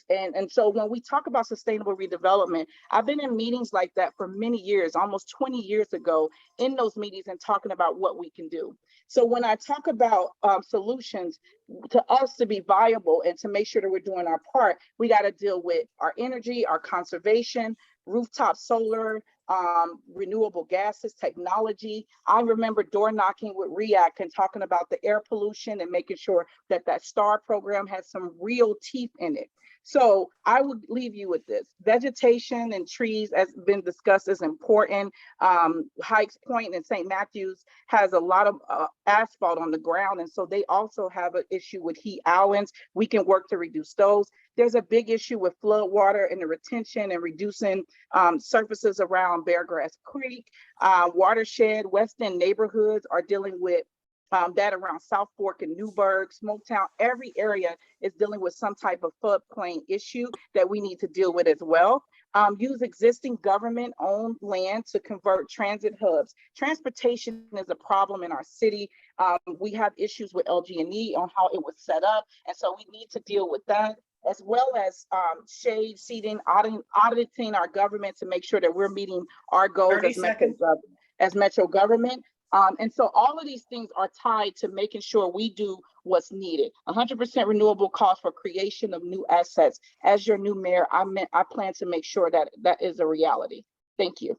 And so when we talk about sustainable redevelopment, I've been in meetings like that for many years, almost 20 years ago, in those meetings and talking about what we can do. So when I talk about solutions to us to be viable and to make sure that we're doing our part, we got to deal with our energy, our conservation, rooftop solar, renewable gases, technology. I remember door knocking with REACT and talking about the air pollution and making sure that that STAR program has some real teeth in it. So I would leave you with this. Vegetation and trees, as been discussed, is important. Hikes Point and St. Matthews has a lot of asphalt on the ground, and so they also have an issue with heat islands. We can work to reduce those. There's a big issue with flood water and the retention and reducing surfaces around Beargrass Creek. Watershed, West End neighborhoods are dealing with that around South Fork and Newburgh, Smoketown. Every area is dealing with some type of floodplain issue that we need to deal with as well. Use existing government-owned land to convert transit hubs. Transportation is a problem in our city. We have issues with LG&E on how it was set up, and so we need to deal with that, as well as shade seating, auditing our government to make sure that we're meeting our goals 30 seconds. as metro government. And so all of these things are tied to making sure we do what's needed. 100% renewable calls for creation of new assets. As your new mayor, I plan to make sure that that is a reality. Thank you.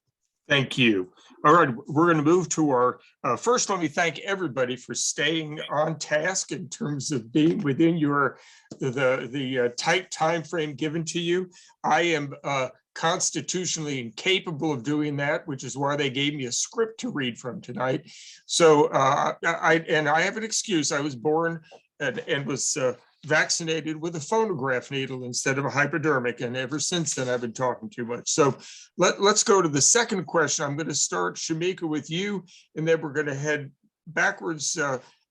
Thank you. All right, we're going to move to our, first, let me thank everybody for staying on task in terms of being within your, the tight time frame given to you. I am constitutionally incapable of doing that, which is why they gave me a script to read from tonight. So I have an excuse. I was born and was vaccinated with a phonograph needle instead of a hypodermic. And ever since then, I've been talking too much. So let's go to the second question. I'm going to start, Shamika, with you, and then we're going to head backwards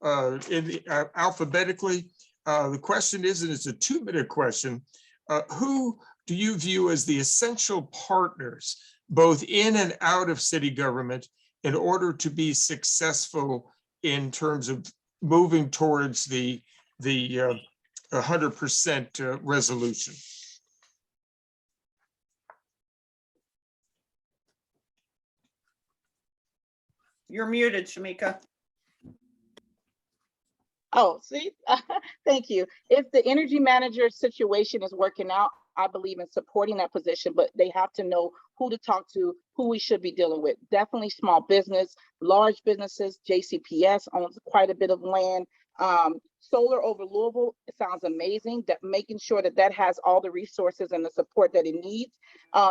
alphabetically. The question is, and it's a 2-minute question, who do you view as the essential partners, both in and out of city government, in order to be successful in terms of moving towards the 100% resolution? You're muted, Shamika. Oh, see, thank you. If the energy manager situation is working out, I believe in supporting that position, but they have to know who to talk to, who we should be dealing with. Definitely small business, large businesses. JCPS owns quite a bit of land. Solar over Louisville, it sounds amazing. That making sure that that has all the resources and the support that it needs.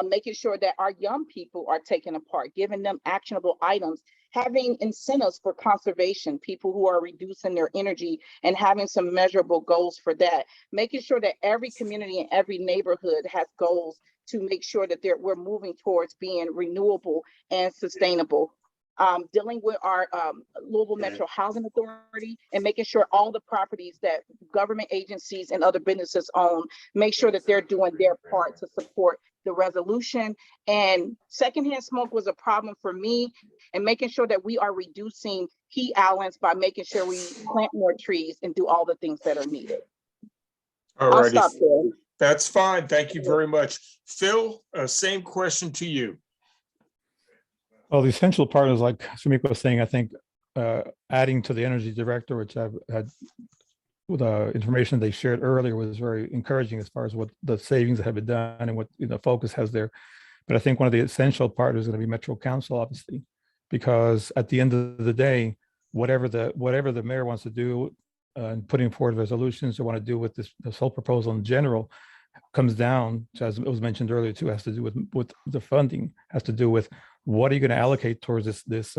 Making sure that our young people are taken apart, giving them actionable items, having incentives for conservation, people who are reducing their energy and having some measurable goals for that. Making sure that every community and every neighborhood has goals to make sure that we're moving towards being renewable and sustainable. Dealing with our Louisville Metro Housing Authority and making sure all the properties that government agencies and other businesses own, make sure that they're doing their part to support the resolution. And secondhand smoke was a problem for me, and making sure that we are reducing heat islands by making sure we plant more trees and do all the things that are needed. All I'll righty. stop there. That's fine. Thank you very much. Phil, same question to you. Well, the essential part is, like Shamika was saying, I think adding to the energy director, which I've had with the information they shared earlier, was very encouraging as far as what the savings that have been done and what focus has there. But I think one of the essential part is going to be Metro Council, obviously, because at the end of the day, whatever the mayor wants to do and putting forward resolutions or want to do with this whole proposal in general comes down to, as it was mentioned earlier too, has to do with the funding, has to do with what are you going to allocate towards these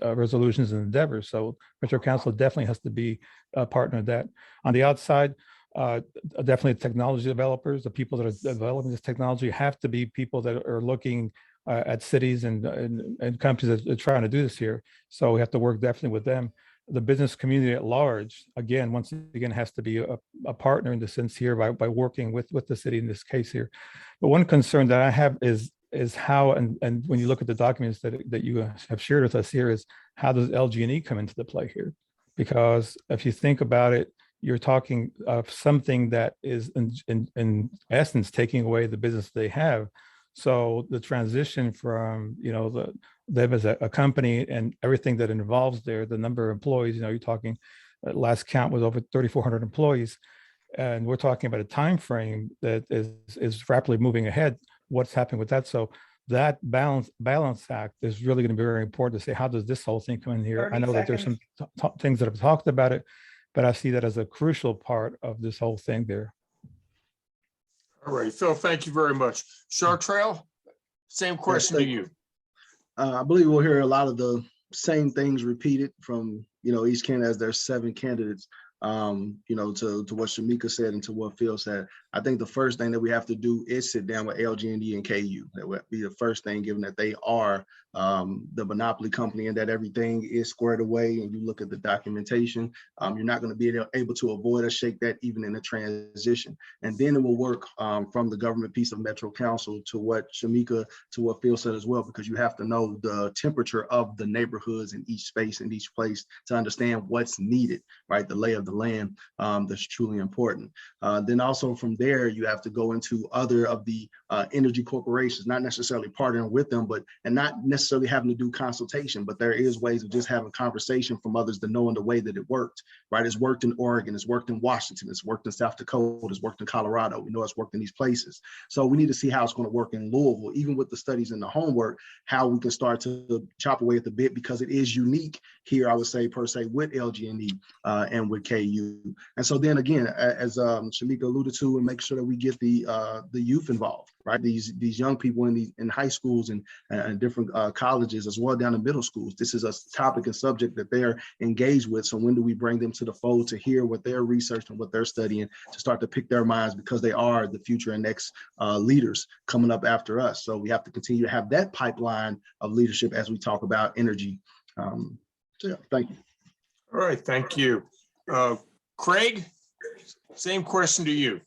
resolutions and endeavors. So Metro Council definitely has to be a partner in that. On the outside, definitely technology developers, the people that are developing this technology have to be people that are looking at cities and companies that are trying to do this here. So we have to work definitely with them. The business community at large, again, once again, has to be a partner in the sense here by working with the city in this case here. But one concern that I have is how, and when you look at the documents that you have shared with us here, is how does LG&E come into the play here? Because if you think about it, you're talking of something that is in essence taking away the business they have. So the transition from them as a company and everything that involves there, the number of employees, you're talking, last count was over 3,400 employees, and we're talking about a time frame that is rapidly moving ahead. What's happening with that? So that balance act is really going to be very important to say, how does this whole thing come in here? I know that there's some things that have talked about it, but I see that as a crucial part of this whole thing there. All right, Phil, thank you very much. Chartrail, same question to you. I believe we'll hear a lot of the same things repeated from each candidate, as there's 7 candidates. To what Shamika said and to what Phil said. I think the first thing that we have to do is sit down with LG&E and KU. That would be the first thing, given that they are the monopoly company and that everything is squared away. And you look at the documentation, you're not going to be able to avoid or shake that even in the transition. And then it will work from the government piece of Metro Council to what Shamika, to what Phil said as well, because you have to know the temperature of the neighborhoods in each space, in each place, to understand what's needed, right? The lay of the land, that's truly important. Then also from there, you have to go into other of the energy corporations, not necessarily partnering with them, and not necessarily having to do consultation, but there is ways of just having conversation from others that know in the way that it worked, right? It's worked in Oregon, it's worked in Washington, it's worked in South Dakota, it's worked in Colorado. We know it's worked in these places. So we need to see how it's going to work in Louisville, even with the studies and the homework, how we can start to chop away at the bit, because it is unique here, I would say, per se, with LG&E and with KU. And so then again, as Shamika alluded to, and make sure that we get the youth involved, right? These young people in high schools and different colleges, as well down in middle schools. This is a topic and subject that they're engaged with. So when do we bring them to the fold to hear what they're researching and what they're studying, to start to pick their minds, because they are the future and next leaders coming up after us. So we have to continue to have that pipeline of leadership as we talk about energy. So yeah, thank you. All right, thank you. Craig, same question to you.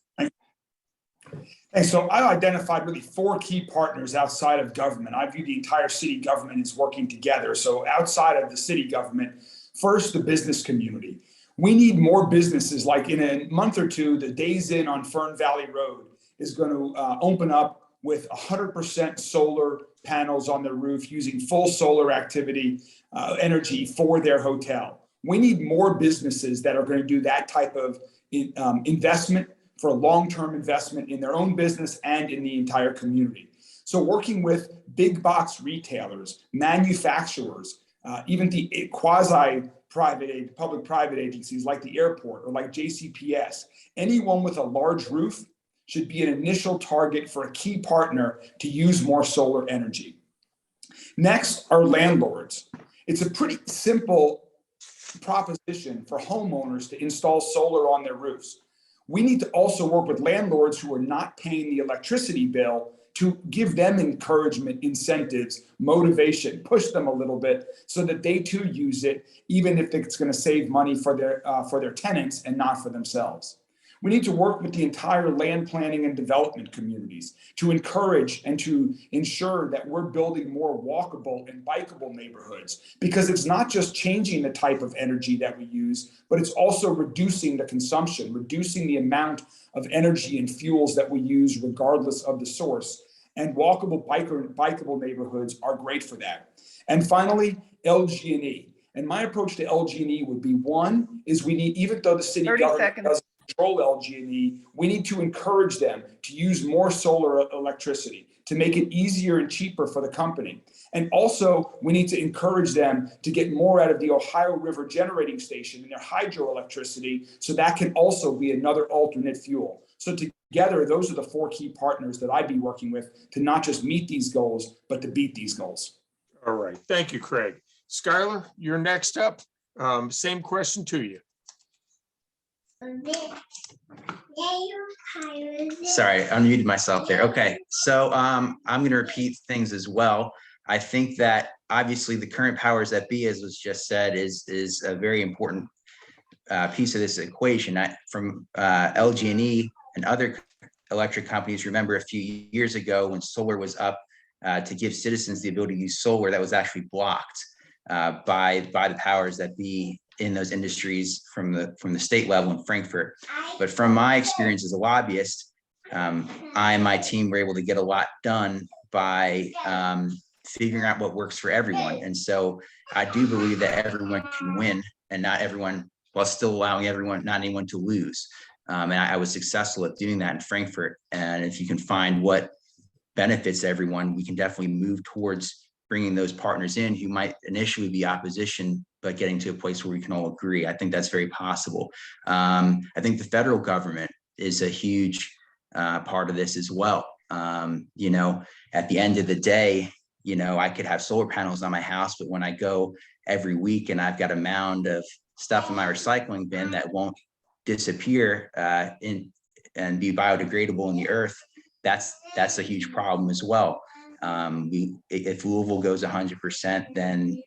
And so I identified really 4 key partners outside of government. I view the entire city government as working together. So outside of the city government, first, the business community. We need more businesses. Like in a month or two, the Days Inn on Fern Valley Road is going to open up with 100% solar panels on their roof, using full solar activity energy for their hotel. We need more businesses that are going to do that type of investment, for a long-term investment in their own business and in the entire community. So working with big box retailers, manufacturers, even the quasi-private, public-private agencies like the airport or like JCPS, anyone with a large roof should be an initial target for a key partner to use more solar energy. Next are landlords. It's a pretty simple proposition for homeowners to install solar on their roofs. We need to also work with landlords who are not paying the electricity bill to give them encouragement, incentives, motivation, push them a little bit so that they too use it, even if it's going to save money for their tenants and not for themselves. We need to work with the entire land planning and development communities to encourage and to ensure that we're building more walkable and bikeable neighborhoods, because it's not just changing the type of energy that we use, but it's also reducing the consumption, reducing the amount of energy and fuels that we use regardless of the source. And walkable, bikeable neighborhoods are great for that. And finally, LG&E. And my approach to LG&E would be, one, is we need, even though the city government doesn't control LG&E, we need to encourage them to use more solar electricity to make it easier and cheaper for the company. And also, we need to encourage them to get more out of the Ohio River generating station and their hydroelectricity, so that can also be another alternate fuel. So together, those are the 4 key partners that I'd be working with to not just meet these goals, but to beat these goals. All right, thank you, Craig. Skylar, you're next up. Same question to you. Sorry, I unmuted myself there. Okay, so I'm going to repeat things as well. I think that obviously the current powers that be, as was just said, is a very important piece of this equation. From LG&E and other electric companies, remember a few years ago when solar was up to give citizens the ability to use solar, that was actually blocked by the powers that be in those industries from the state level in Frankfurt. But from my experience as a lobbyist, I and my team were able to get a lot done by figuring out what works for everyone. And so I do believe that everyone can win, and not everyone, while still allowing not anyone to lose. And I was successful at doing that in Frankfurt. And if you can find what benefits everyone, we can definitely move towards bringing those partners in who might initially be opposition, but getting to a place where we can all agree. I think that's very possible. I think the federal government is a huge part of this as well. You know, at the end of the day, you know, I could have solar panels on my house, but when I go every week and I've got a mound of stuff in my recycling bin that won't disappear and be biodegradable in the earth, that's a huge problem as well. If Louisville goes 100%, then,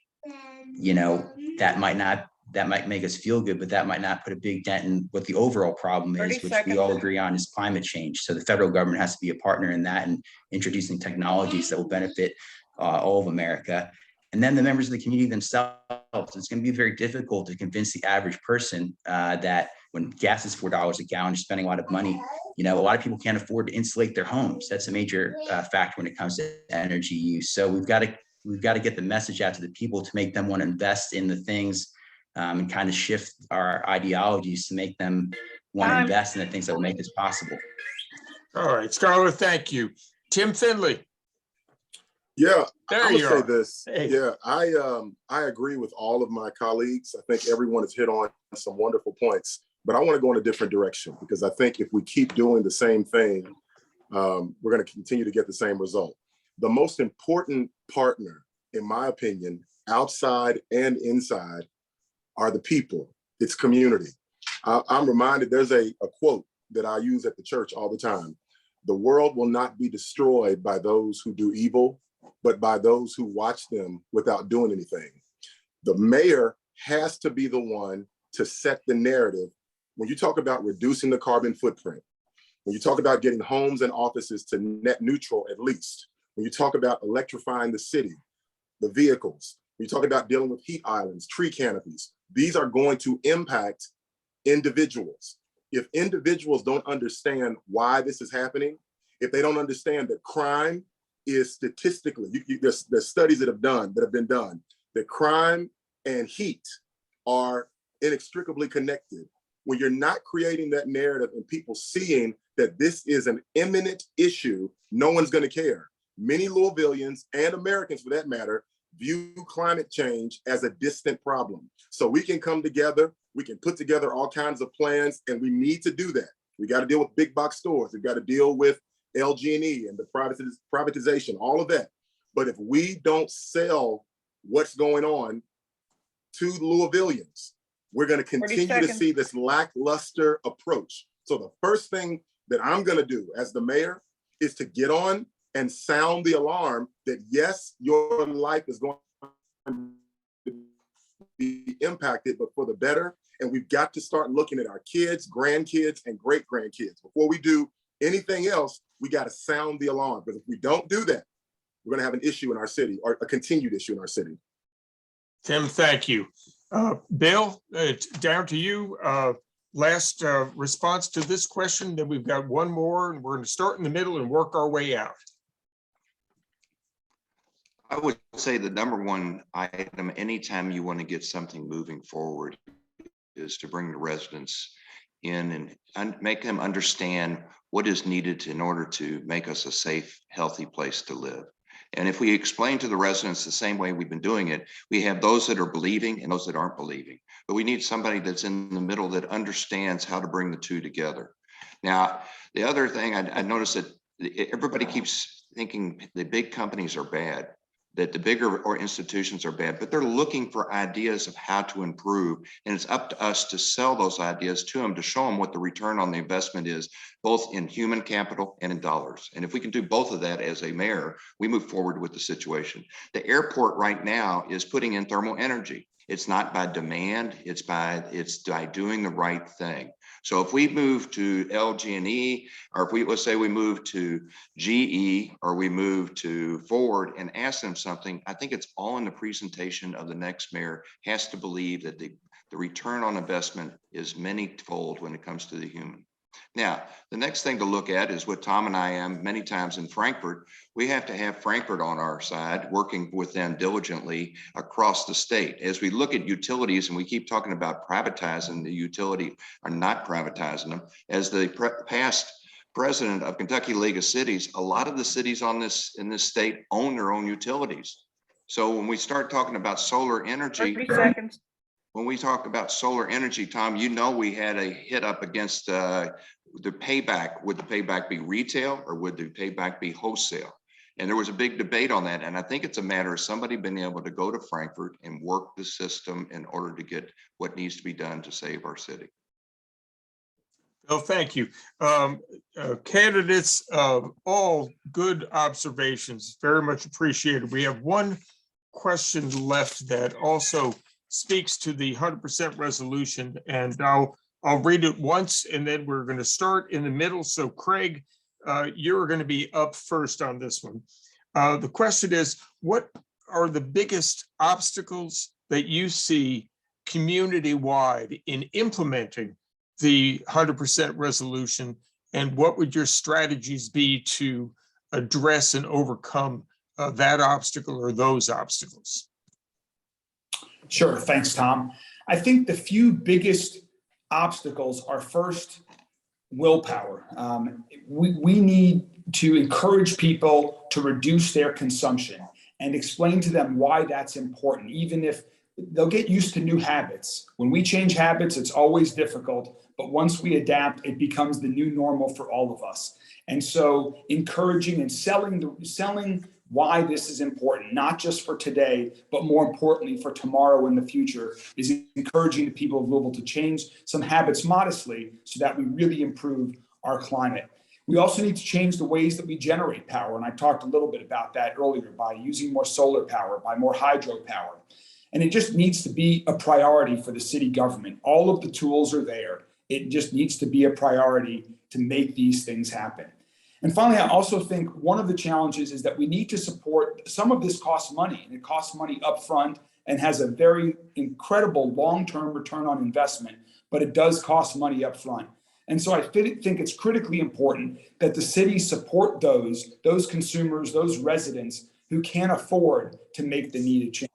you know, that might make us feel good, but that might not put a big dent in what the overall problem 30 is, which seconds. we all agree on is climate change. So the federal government has to be a partner in that and introducing technologies that will benefit all of America. And then the members of the community themselves, it's going to be very difficult to convince the average person that when gas is $4 a gallon, you're spending a lot of money. You know, a lot of people can't afford to insulate their homes. That's a major factor when it comes to energy use. So we've got to get the message out to the people to make them want to invest in the things and kind of shift our ideologies to make them want to invest in the things that will make this possible. All right, Scarlett, thank you. Tim Finley. Yeah, There I'm you gonna are. say this. Hey. Yeah, I agree with all of my colleagues. I think everyone has hit on some wonderful points, but I want to go in a different direction because I think if we keep doing the same thing, we're going to continue to get the same result. The most important partner, in my opinion, outside and inside, are the people. It's community. I'm reminded there's a quote that I use at the church all the time. The world will not be destroyed by those who do evil, but by those who watch them without doing anything. The mayor has to be the one to set the narrative. When you talk about reducing the carbon footprint, when you talk about getting homes and offices to net neutral at least, when you talk about electrifying the city, the vehicles, when you talk about dealing with heat islands, tree canopies, these are going to impact individuals. If individuals don't understand why this is happening, if they don't understand that crime is statistically, there's studies that have been done, that crime and heat are inextricably connected. When you're not creating that narrative and people seeing that this is an imminent issue, no one's going to care. Many Louisvillians and Americans, for that matter, view climate change as a distant problem. So we can come together, we can put together all kinds of plans, and we need to do that. We got to deal with big box stores. We've got to deal with LG&E and the privatization, all of that. But if we don't sell what's going on to Louisvillians, we're going to continue to see this lackluster approach. So the first thing that I'm going to do as the mayor is to get on and sound the alarm that yes, your life is going to be impacted, but for the better. And we've got to start looking at our kids, grandkids, and great-grandkids. Before we do anything else, we got to sound the alarm, because if we don't do that, we're going to have an issue in our city, or a continued issue in our city. Tim, thank you. Bill, it's down to you. Last response to this question, then we've got one more, and we're going to start in the middle and work our way out. I would say the number one item, anytime you want to get something moving forward, is to bring the residents in and make them understand what is needed in order to make us a safe, healthy place to live. And if we explain to the residents the same way we've been doing it, we have those that are believing and those that aren't believing. But we need somebody that's in the middle that understands how to bring the two together. Now, the other thing I noticed that everybody keeps thinking the big companies are bad, that the bigger or institutions are bad, but they're looking for ideas of how to improve. And it's up to us to sell those ideas to them, to show them what the return on the investment is, both in human capital and in dollars. And if we can do both of that as a mayor, we move forward with the situation. The airport right now is putting in thermal energy. It's not by demand, it's by doing the right thing. So if we move to LG&E, or if let's say we move to GE, or we move to Ford and ask them something, I think it's all in the presentation of the next mayor has to believe that the return on investment is many-fold when it comes to the human. Now, the next thing to look at is what Tom and I am many times in Frankfurt. We have to have Frankfurt on our side, working with them diligently across the state. As we look at utilities, and we keep talking about privatizing the utility or not privatizing them, as the past president of Kentucky League of Cities, a lot of the cities in this state own their own utilities. So when we start talking about solar energy, 30 seconds. When we talk about solar energy, Tom, you know, we had a hit up against the payback. Would the payback be retail or would the payback be wholesale? And there was a big debate on that. And I think it's a matter of somebody being able to go to Frankfurt and work the system in order to get what needs to be done to save our city. Oh, thank you. Candidates, all good observations, very much appreciated. We have one question left that also speaks to the 100% resolution, and I'll read it once and then we're going to start in the middle. So Craig, you're going to be up first on this one. The question is, what are the biggest obstacles that you see community-wide in implementing the 100% resolution, and what would your strategies be to address and overcome that obstacle or those obstacles? Sure, thanks, Tom. I think the few biggest obstacles are first willpower. We need to encourage people to reduce their consumption and explain to them why that's important, even if they'll get used to new habits. When we change habits, it's always difficult, but once we adapt, it becomes the new normal for all of us. And so encouraging and selling why this is important, not just for today, but more importantly for tomorrow and the future, is encouraging the people of Louisville to change some habits modestly so that we really improve our climate. We also need to change the ways that we generate power. And I talked a little bit about that earlier, by using more solar power, by more hydropower. And it just needs to be a priority for the city government. All of the tools are there. It just needs to be a priority to make these things happen. And finally, I also think one of the challenges is that we need to support, some of this costs money, and it costs money upfront and has a very incredible long-term return on investment, but it does cost money upfront. And so I think it's critically important that the city support those consumers, those residents who can't afford to make the needed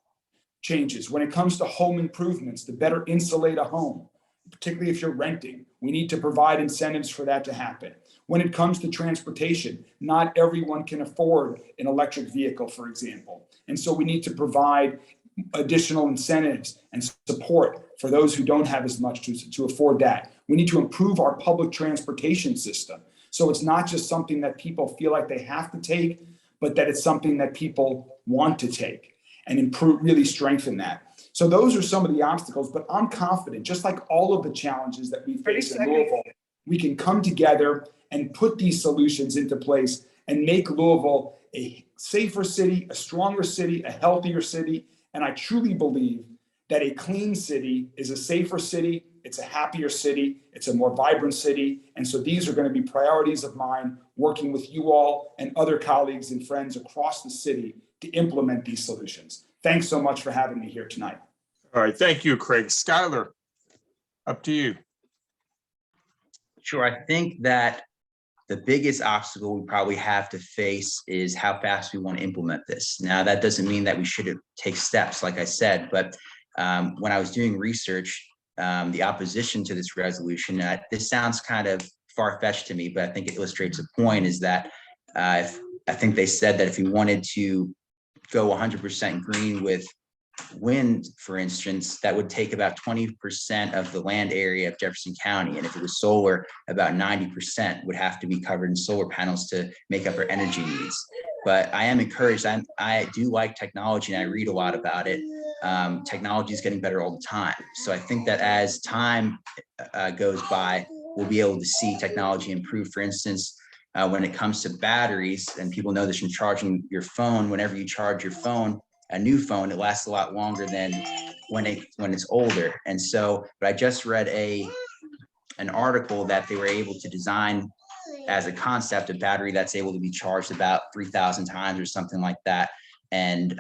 changes. When it comes to home improvements, to better insulate a home, particularly if you're renting, we need to provide incentives for that to happen. When it comes to transportation, not everyone can afford an electric vehicle, for example. And so we need to provide additional incentives and support for those who don't have as much to afford that. We need to improve our public transportation system. So it's not just something that people feel like they have to take, but that it's something that people want to take, and improve, really strengthen that. So those are some of the obstacles, but I'm confident, just like all of the challenges that we face in Louisville, we can come together and put these solutions into place and make Louisville a safer city, a stronger city, a healthier city. And I truly believe that a clean city is a safer city, it's a happier city, it's a more vibrant city. And so these are going to be priorities of mine, working with you all and other colleagues and friends across the city to implement these solutions. Thanks so much for having me here tonight. All right, thank you, Craig. Skylar, up to you. Sure, I think that the biggest obstacle we probably have to face is how fast we want to implement this. Now, that doesn't mean that we shouldn't take steps, like I said, but when I was doing research, the opposition to this resolution, this sounds kind of far-fetched to me, but I think it illustrates a point, is that I think they said that if we wanted to go 100% green with wind, for instance, that would take about 20% of the land area of Jefferson County. And if it was solar, about 90% would have to be covered in solar panels to make up our energy needs. But I am encouraged. I do like technology, and I read a lot about it. Technology is getting better all the time. So I think that as time goes by, we'll be able to see technology improve. For instance, when it comes to batteries, and people know this from charging your phone, whenever you charge your phone, a new phone, it lasts a lot longer than when it's older. And so, but I just read an article that they were able to design as a concept a battery that's able to be charged about 3,000 times or something like that, and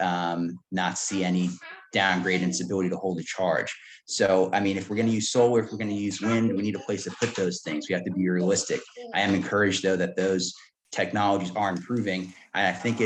not see any downgrade in its ability to hold a charge. So, I mean, if we're going to use solar, if we're going to use wind, we need a place to put those things. We have to be realistic. I am encouraged, though, that those technologies are improving. And I think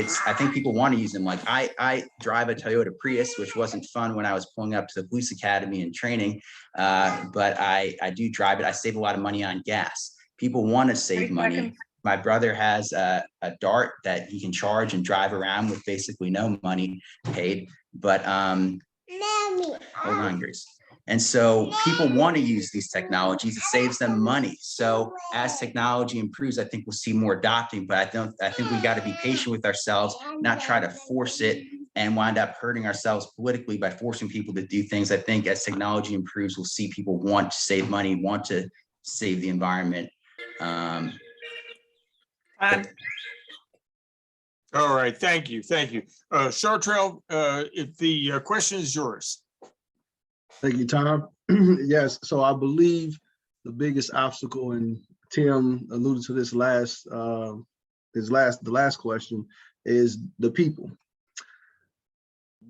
people want to use them. Like I drive a Toyota Prius, which wasn't fun when I was pulling up to the police academy and training, but I do drive it. I save a lot of money on gas. People want to save money. My brother has a Dart that he can charge and drive around with basically no money paid. But hold on, Grace. And so people want to use these technologies. It saves them money. So as technology improves, I think we'll see more adopting. But I think we got to be patient with ourselves, not try to force it and wind up hurting ourselves politically by forcing people to do things. I think as technology improves, we'll see people want to save money, want to save the environment. Time. All right, thank you, thank you. Chartrell, if the question is yours. Thank you, Tom. Yes, so I believe the biggest obstacle, and Tim alluded to this the last question, is the people.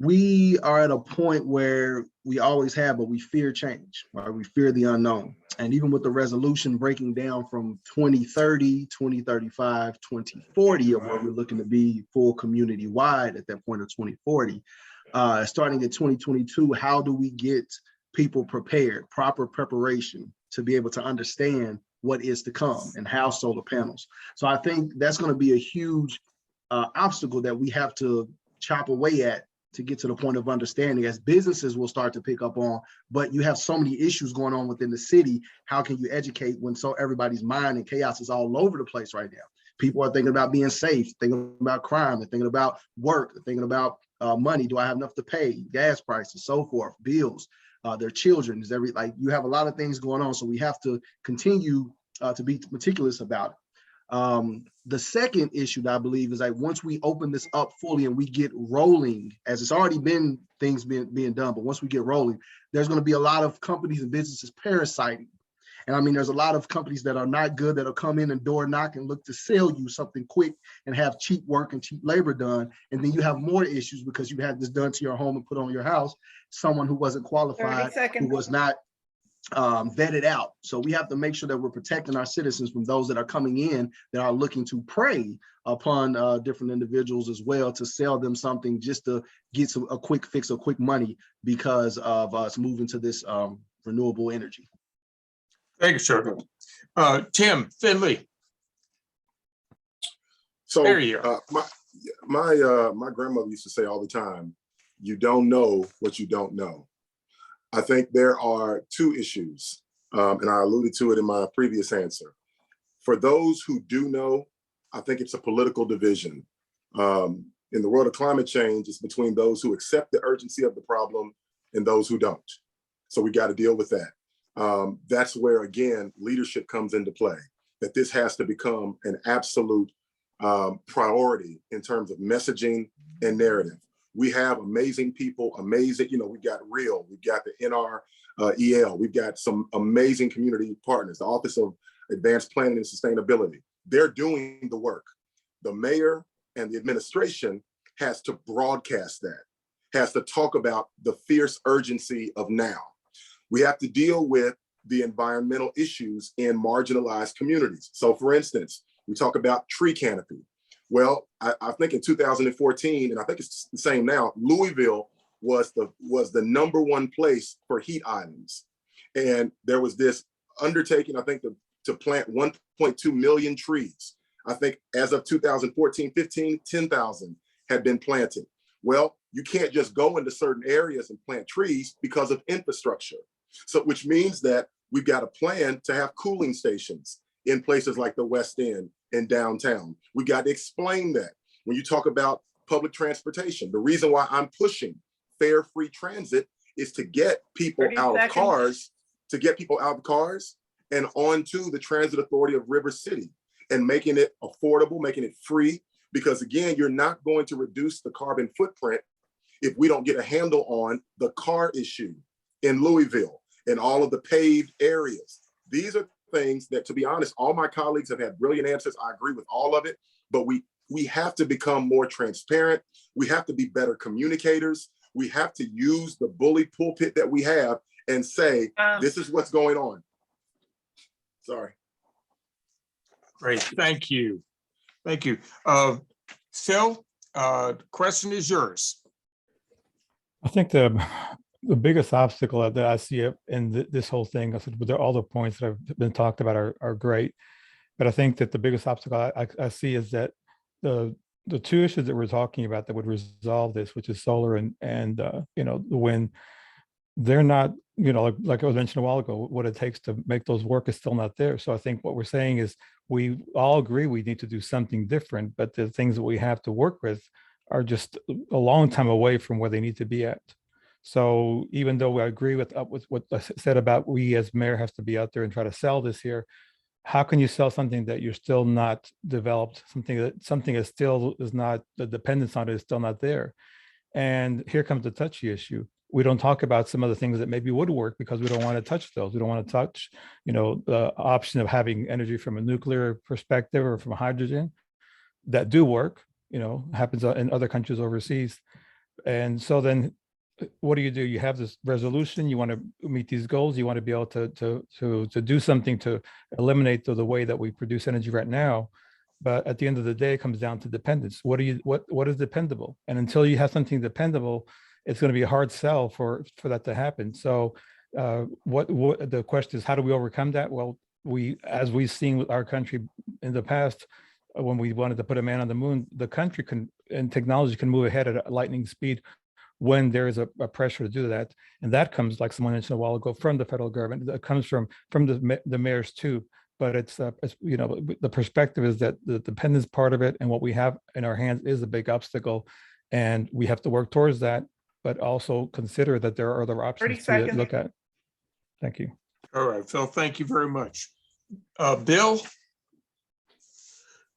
We are at a point where we always have, but we fear change, right? We fear the unknown. And even with the resolution breaking down from 2030, 2035, 2040, of where we're looking to be full community wide at that point of 2040, starting at 2022, how do we get people prepared, proper preparation to be able to understand what is to come and how solar panels. So I think that's going to be a huge obstacle that we have to chop away at to get to the point of understanding, as businesses will start to pick up on. But you have so many issues going on within the city. How can you educate when so everybody's mind and chaos is all over the place right now? People are thinking about being safe, thinking about crime, they're thinking about work, they're thinking about money. Do I have enough to pay? Gas prices, so forth, bills, their children. You have a lot of things going on. So we have to continue to be meticulous about it. The second issue that I believe is that once we open this up fully and we get rolling, as it's already been things being done, but once we get rolling, there's going to be a lot of companies and businesses parasiting. And I mean, there's a lot of companies that are not good that'll come in and door knock and look to sell you something quick and have cheap work and cheap labor done. And then you have more issues because you had this done to your home and put on your house, someone who wasn't qualified, who was not vetted out. So we have to make sure that we're protecting our citizens from those that are coming in that are looking to prey upon different individuals as well, to sell them something just to get a quick fix or quick money because of us moving to this renewable energy. Thank you, Chartrell. Tim Finley. So There you are. my grandmother used to say all the time, you don't know what you don't know. I think there are two issues, and I alluded to it in my previous answer. For those who do know, I think it's a political division. In the world of climate change, it's between those who accept the urgency of the problem and those who don't. So we got to deal with that. That's where, again, leadership comes into play, that this has to become an absolute priority in terms of messaging and narrative. We have amazing people, amazing, we've got REAL, we've got the NREL, we've got some amazing community partners, the Office of Advanced Planning and Sustainability. They're doing the work. The mayor and the administration has to broadcast that, has to talk about the fierce urgency of now. We have to deal with the environmental issues in marginalized communities. So for instance, we talk about tree canopy. Well, I think in 2014, and I think it's the same now, Louisville was the #1 place for heat islands. And there was this undertaking, I think, to plant 1.2 million trees. I think as of 2014, 15, 10,000 had been planted. Well, you can't just go into certain areas and plant trees because of infrastructure. So, which means that we've got a plan to have cooling stations in places like the West End and downtown. We got to explain that. When you talk about public transportation, the reason why I'm pushing fare free transit is to get people out of cars, and onto the Transit Authority of River City, and making it affordable, making it free. Because again, you're not going to reduce the carbon footprint if we don't get a handle on the car issue in Louisville and all of the paved areas. These are things that, to be honest, all my colleagues have had brilliant answers. I agree with all of it, but we have to become more transparent. We have to be better communicators. We have to use the bully pulpit that we have and say, this is what's going on. Sorry. Great, thank you. Thank you. Phil, question is yours. I think the biggest obstacle that I see in this whole thing, all the points that have been talked about are great, but I think that the biggest obstacle I see is that the two issues that we're talking about that would resolve this, which is solar and the wind, they're not, like I was mentioning a while ago, what it takes to make those work is still not there. So I think what we're saying is we all agree we need to do something different, but the things that we have to work with are just a long time away from where they need to be at. So even though I agree with what I said about we as mayor has to be out there and try to sell this here, how can you sell something that you're still not developed, something that still is not, the dependence on it is still not there? And here comes the touchy issue. We don't talk about some of the things that maybe would work because we don't want to touch those. We don't want to touch, the option of having energy from a nuclear perspective or from hydrogen that do work, happens in other countries overseas. And so then what do? You have this resolution, you want to meet these goals, you want to be able to do something to eliminate the way that we produce energy right now. But at the end of the day, it comes down to dependence. What is dependable? And until you have something dependable, it's going to be a hard sell for that to happen. So what the question is, how do we overcome that? Well, as we've seen with our country in the past, when we wanted to put a man on the moon, the country and technology can move ahead at a lightning speed when there is a pressure to do that. And that comes, like someone mentioned a while ago, from the federal government. It comes from the mayors too. But it's the perspective is that the dependence part of it and what we have in our hands is a big obstacle, and we have to work towards that, but also consider that there are other options to look at. Thank you. All right, Phil, thank you very much. Bill,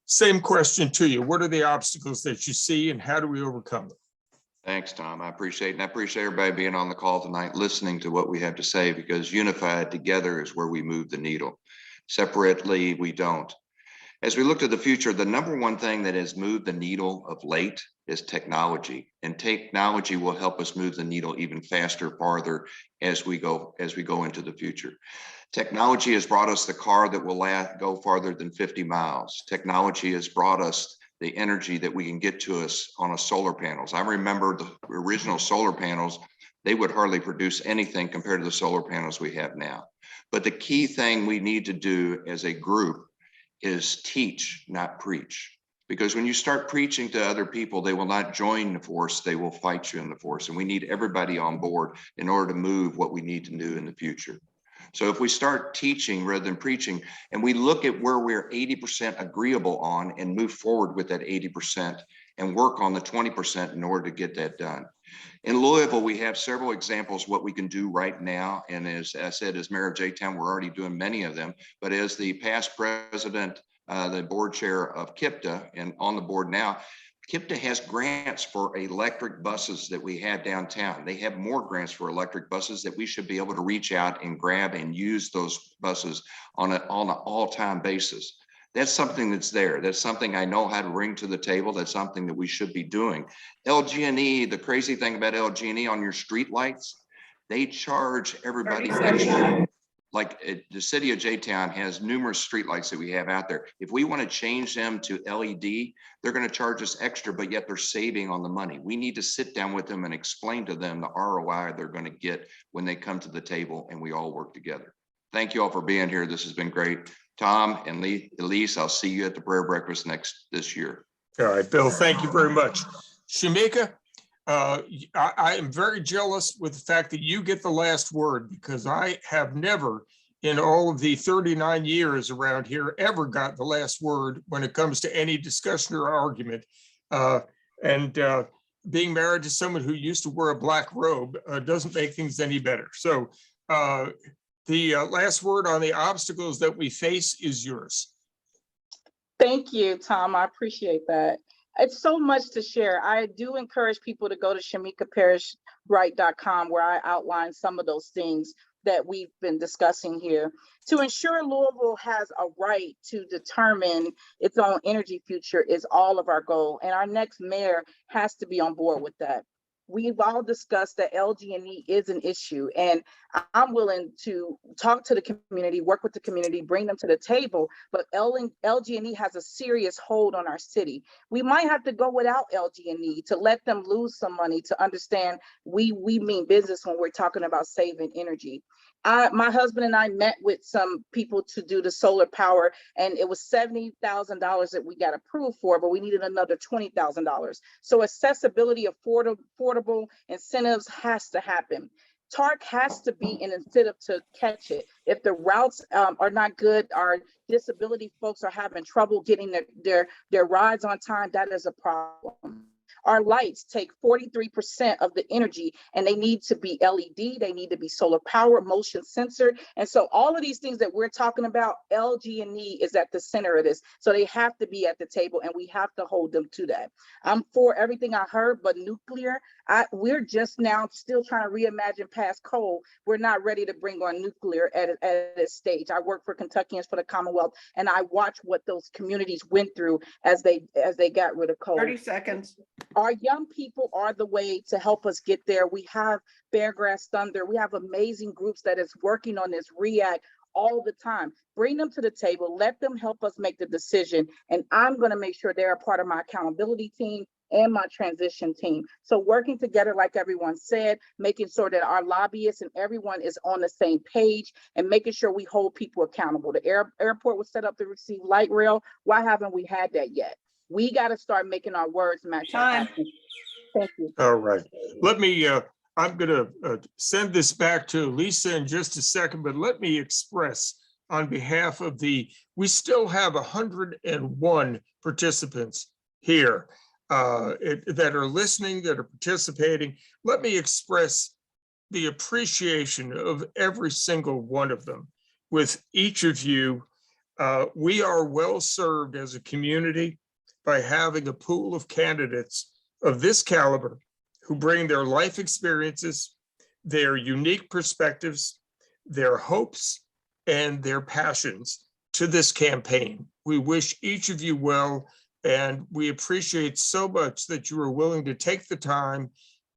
same question to you. What are the obstacles that you see and how do we overcome them? Thanks, Tom. I appreciate it. And I appreciate everybody being on the call tonight, listening to what we have to say, because unified together is where we move the needle. Separately, we don't. As we look to the future, the number one thing that has moved the needle of late is technology, and technology will help us move the needle even faster, farther as we go into the future. Technology has brought us the car that will go farther than 50 miles. Technology has brought us the energy that we can get to us on a solar panels. I remember the original solar panels, they would hardly produce anything compared to the solar panels we have now. But the key thing we need to do as a group is teach, not preach. Because when you start preaching to other people, they will not join the force, they will fight you in the force. And we need everybody on board in order to move what we need to do in the future. So if we start teaching rather than preaching, and we look at where we're 80% agreeable on and move forward with that 80% and work on the 20% in order to get that done. In Louisville, we have several examples what we can do right now. And as I said, as mayor of J-Town, we're already doing many of them. But as the past president, the board chair of KIPTA, and on the board now, KIPTA has grants for electric buses that we have downtown. They have more grants for electric buses that we should be able to reach out and grab and use those buses on an all-time basis. That's something that's there. That's something I know how to bring to the table. That's something that we should be doing. LG&E, the crazy thing about LG&E on your street lights, they charge everybody extra. Like the city of J-Town has numerous streetlights that we have out there. If we want to change them to LED, they're going to charge us extra, but yet they're saving on the money. We need to sit down with them and explain to them the ROI they're going to get when they come to the table and we all work together. Thank you all for being here. This has been great. Tom and Elise, I'll see you at the prayer breakfast this year. All right, Bill, thank you very much. Shamika, I am very jealous with the fact that you get the last word, because I have never in all of the 39 years around here ever got the last word when it comes to any discussion or argument. Being married to someone who used to wear a black robe doesn't make things any better. So the last word on the obstacles that we face is yours. Thank you, Tom. I appreciate that. It's so much to share. I do encourage people to go to shamikaparishwright.com, where I outline some of those things that we've been discussing here. To ensure Louisville has a right to determine its own energy future is all of our goal. And our next mayor has to be on board with that. We've all discussed that LG&E is an issue, and I'm willing to talk to the community, work with the community, bring them to the table, but LG&E has a serious hold on our city. We might have to go without LG&E to let them lose some money, to understand we mean business when we're talking about saving energy. My husband and I met with some people to do the solar power, and it was $70,000 that we got approved for, but we needed another $20,000. So accessibility, affordable incentives has to happen. TARC has to be an incentive to catch it. If the routes are not good, our disability folks are having trouble getting their rides on time, that is a problem. Our lights take 43% of the energy, and they need to be LED, they need to be solar power, motion censored. And so all of these things that we're talking about, LG&E is at the center of this. So they have to be at the table, and we have to hold them to that. I'm for everything I heard, but nuclear, we're just now still trying to reimagine past coal. We're not ready to bring on nuclear at this stage. I work for Kentuckians for the Commonwealth, and I watch what those communities went through as they got rid of coal. 30 seconds. Our young people are the way to help us get there. We have Beargrass Thunder. We have amazing groups that is working on this REACT all the time. Bring them to the table. Let them help us make the decision. And I'm going to make sure they're a part of my accountability team and my transition team. So working together, like everyone said, making sure that our lobbyists and everyone is on the same page and making sure we hold people accountable. The airport was set up to receive light rail. Why haven't we had that yet? We got to start making our words match our Time. actions. Thank you. All right. Let me, I'm going to send this back to Lisa in just a second, but let me express on behalf of we still have 101 participants here that are listening, that are participating. Let me express the appreciation of every single one of them. With each of you, we are well served as a community by having a pool of candidates of this caliber who bring their life experiences, their unique perspectives, their hopes, and their passions to this campaign. We wish each of you well, and we appreciate so much that you are willing to take the time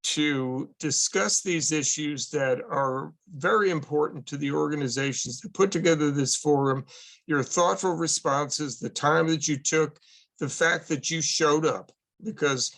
to discuss these issues that are very important to the organizations that put together this forum, your thoughtful responses, the time that you took, the fact that you showed up. Because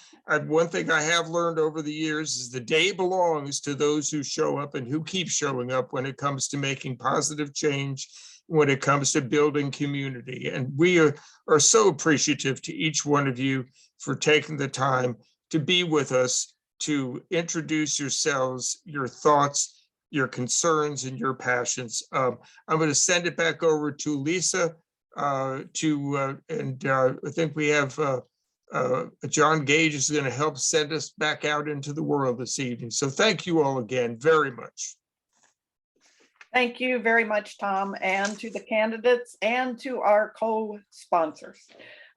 one thing I have learned over the years is the day belongs to those who show up and who keep showing up when it comes to making positive change, when it comes to building community. And we are so appreciative to each one of you for taking the time to be with us, to introduce yourselves, your thoughts, your concerns, and your passions. I'm going to send it back over to Lisa I think we have John Gage is going to help send us back out into the world this evening. So thank you all again very much. Thank you very much, Tom, and to the candidates and to our co-sponsors.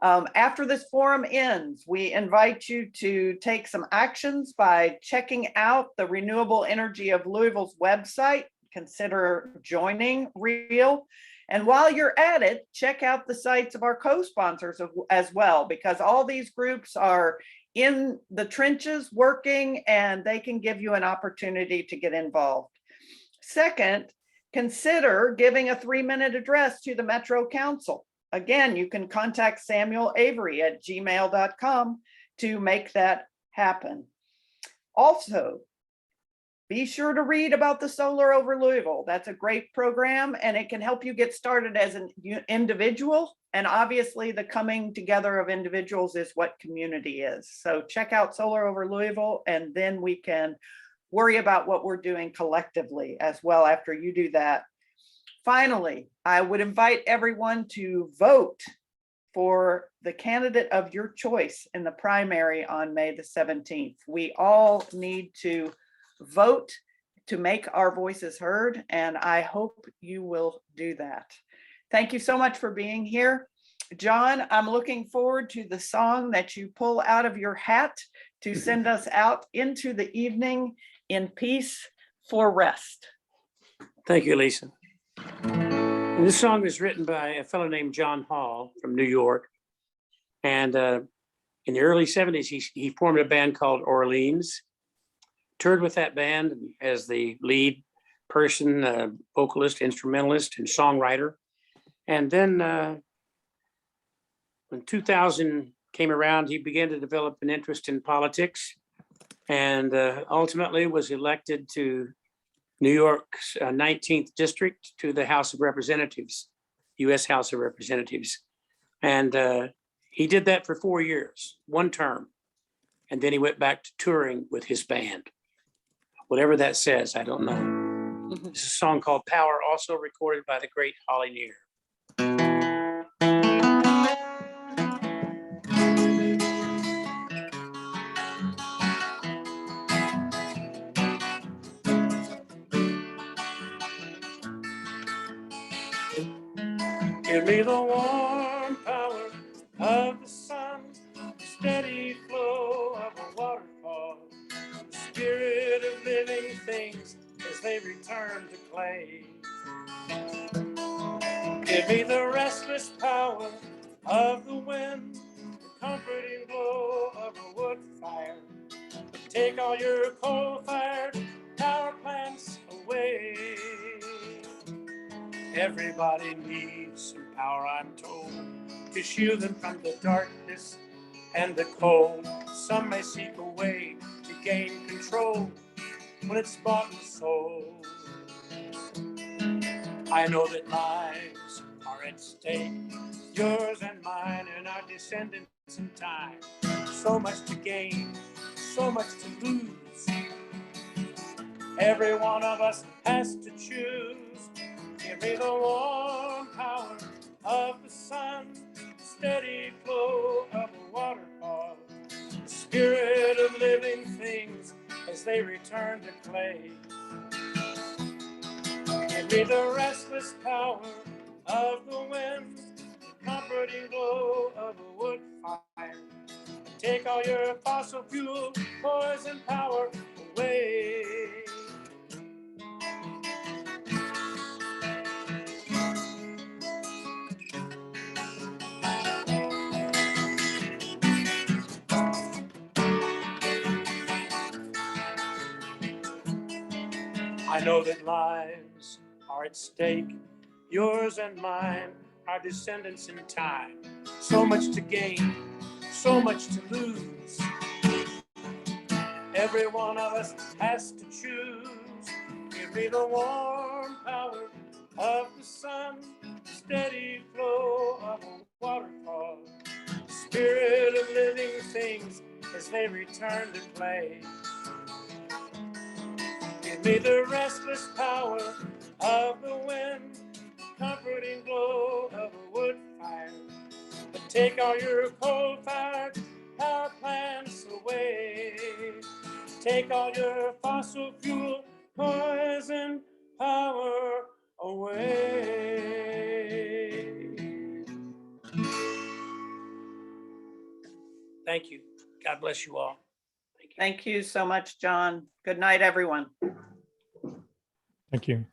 After this forum ends, we invite you to take some actions by checking out the Renewable Energy of Louisville's website. Consider joining REAL. And while you're at it, check out the sites of our co-sponsors as well, because all these groups are in the trenches working, and they can give you an opportunity to get involved. Second, consider giving a 3-minute address to the Metro Council. Again, you can contact Samuel Avery at gmail.com to make that happen. Also, be sure to read about the Solar Over Louisville. That's a great program, and it can help you get started as an individual. And obviously the coming together of individuals is what community is. So check out Solar Over Louisville, and then we can worry about what we're doing collectively as well after you do that. Finally, I would invite everyone to vote for the candidate of your choice in the primary on May the 17th. We all need to vote to make our voices heard, and I hope you will do that. Thank you so much for being here. John, I'm looking forward to the song that you pull out of your hat to send us out into the evening in peace for rest. Thank you, Lisa. And this song is written by a fellow named John Hall from New York. And in the early 70s, he formed a band called Orleans, toured with that band as the lead person, vocalist, instrumentalist, and songwriter. And then when 2000 came around, he began to develop an interest in politics, and ultimately was elected to New York's 19th district to the House of Representatives, US House of Representatives. And he did that for 4 years, one term. And then he went back to touring with his band. Whatever that says, I don't know. It's a song called Power, also recorded by the great Holly Near. Give me the warm power of the sun, the steady flow of a waterfall, the spirit of living things as they return to clay. Give me the restless power of the wind, the comforting glow of a wood fire. Take all your coal-fired power plants away. Everybody needs some power, I'm told, to shield them from the darkness and the cold. Some may seek a way to gain control when it's bought and sold. I know that lives are at stake, yours and mine and our descendants in time. So much to gain, so much to lose. Every one of us has to choose. Give me the warm power of the sun, the steady flow of a waterfall, the spirit of living things as they return to clay. Give me the restless power of the wind, the comforting glow of a wood fire. Take all your fossil fuel poison power away. I know that lives are at stake, yours and mine, our descendants in time. So much to gain, so much to lose. Every one of us has to choose. Give me the warm power of the sun, the steady flow of a waterfall, the spirit of living things as they return to play. Give me the restless power of the wind, the comforting glow of a wood fire. But take all your coal-fired power plants away. Take all your fossil fuel poison power away. Thank you. God bless you all. Thank you. Thank you so much, John. Good night, everyone. Thank you.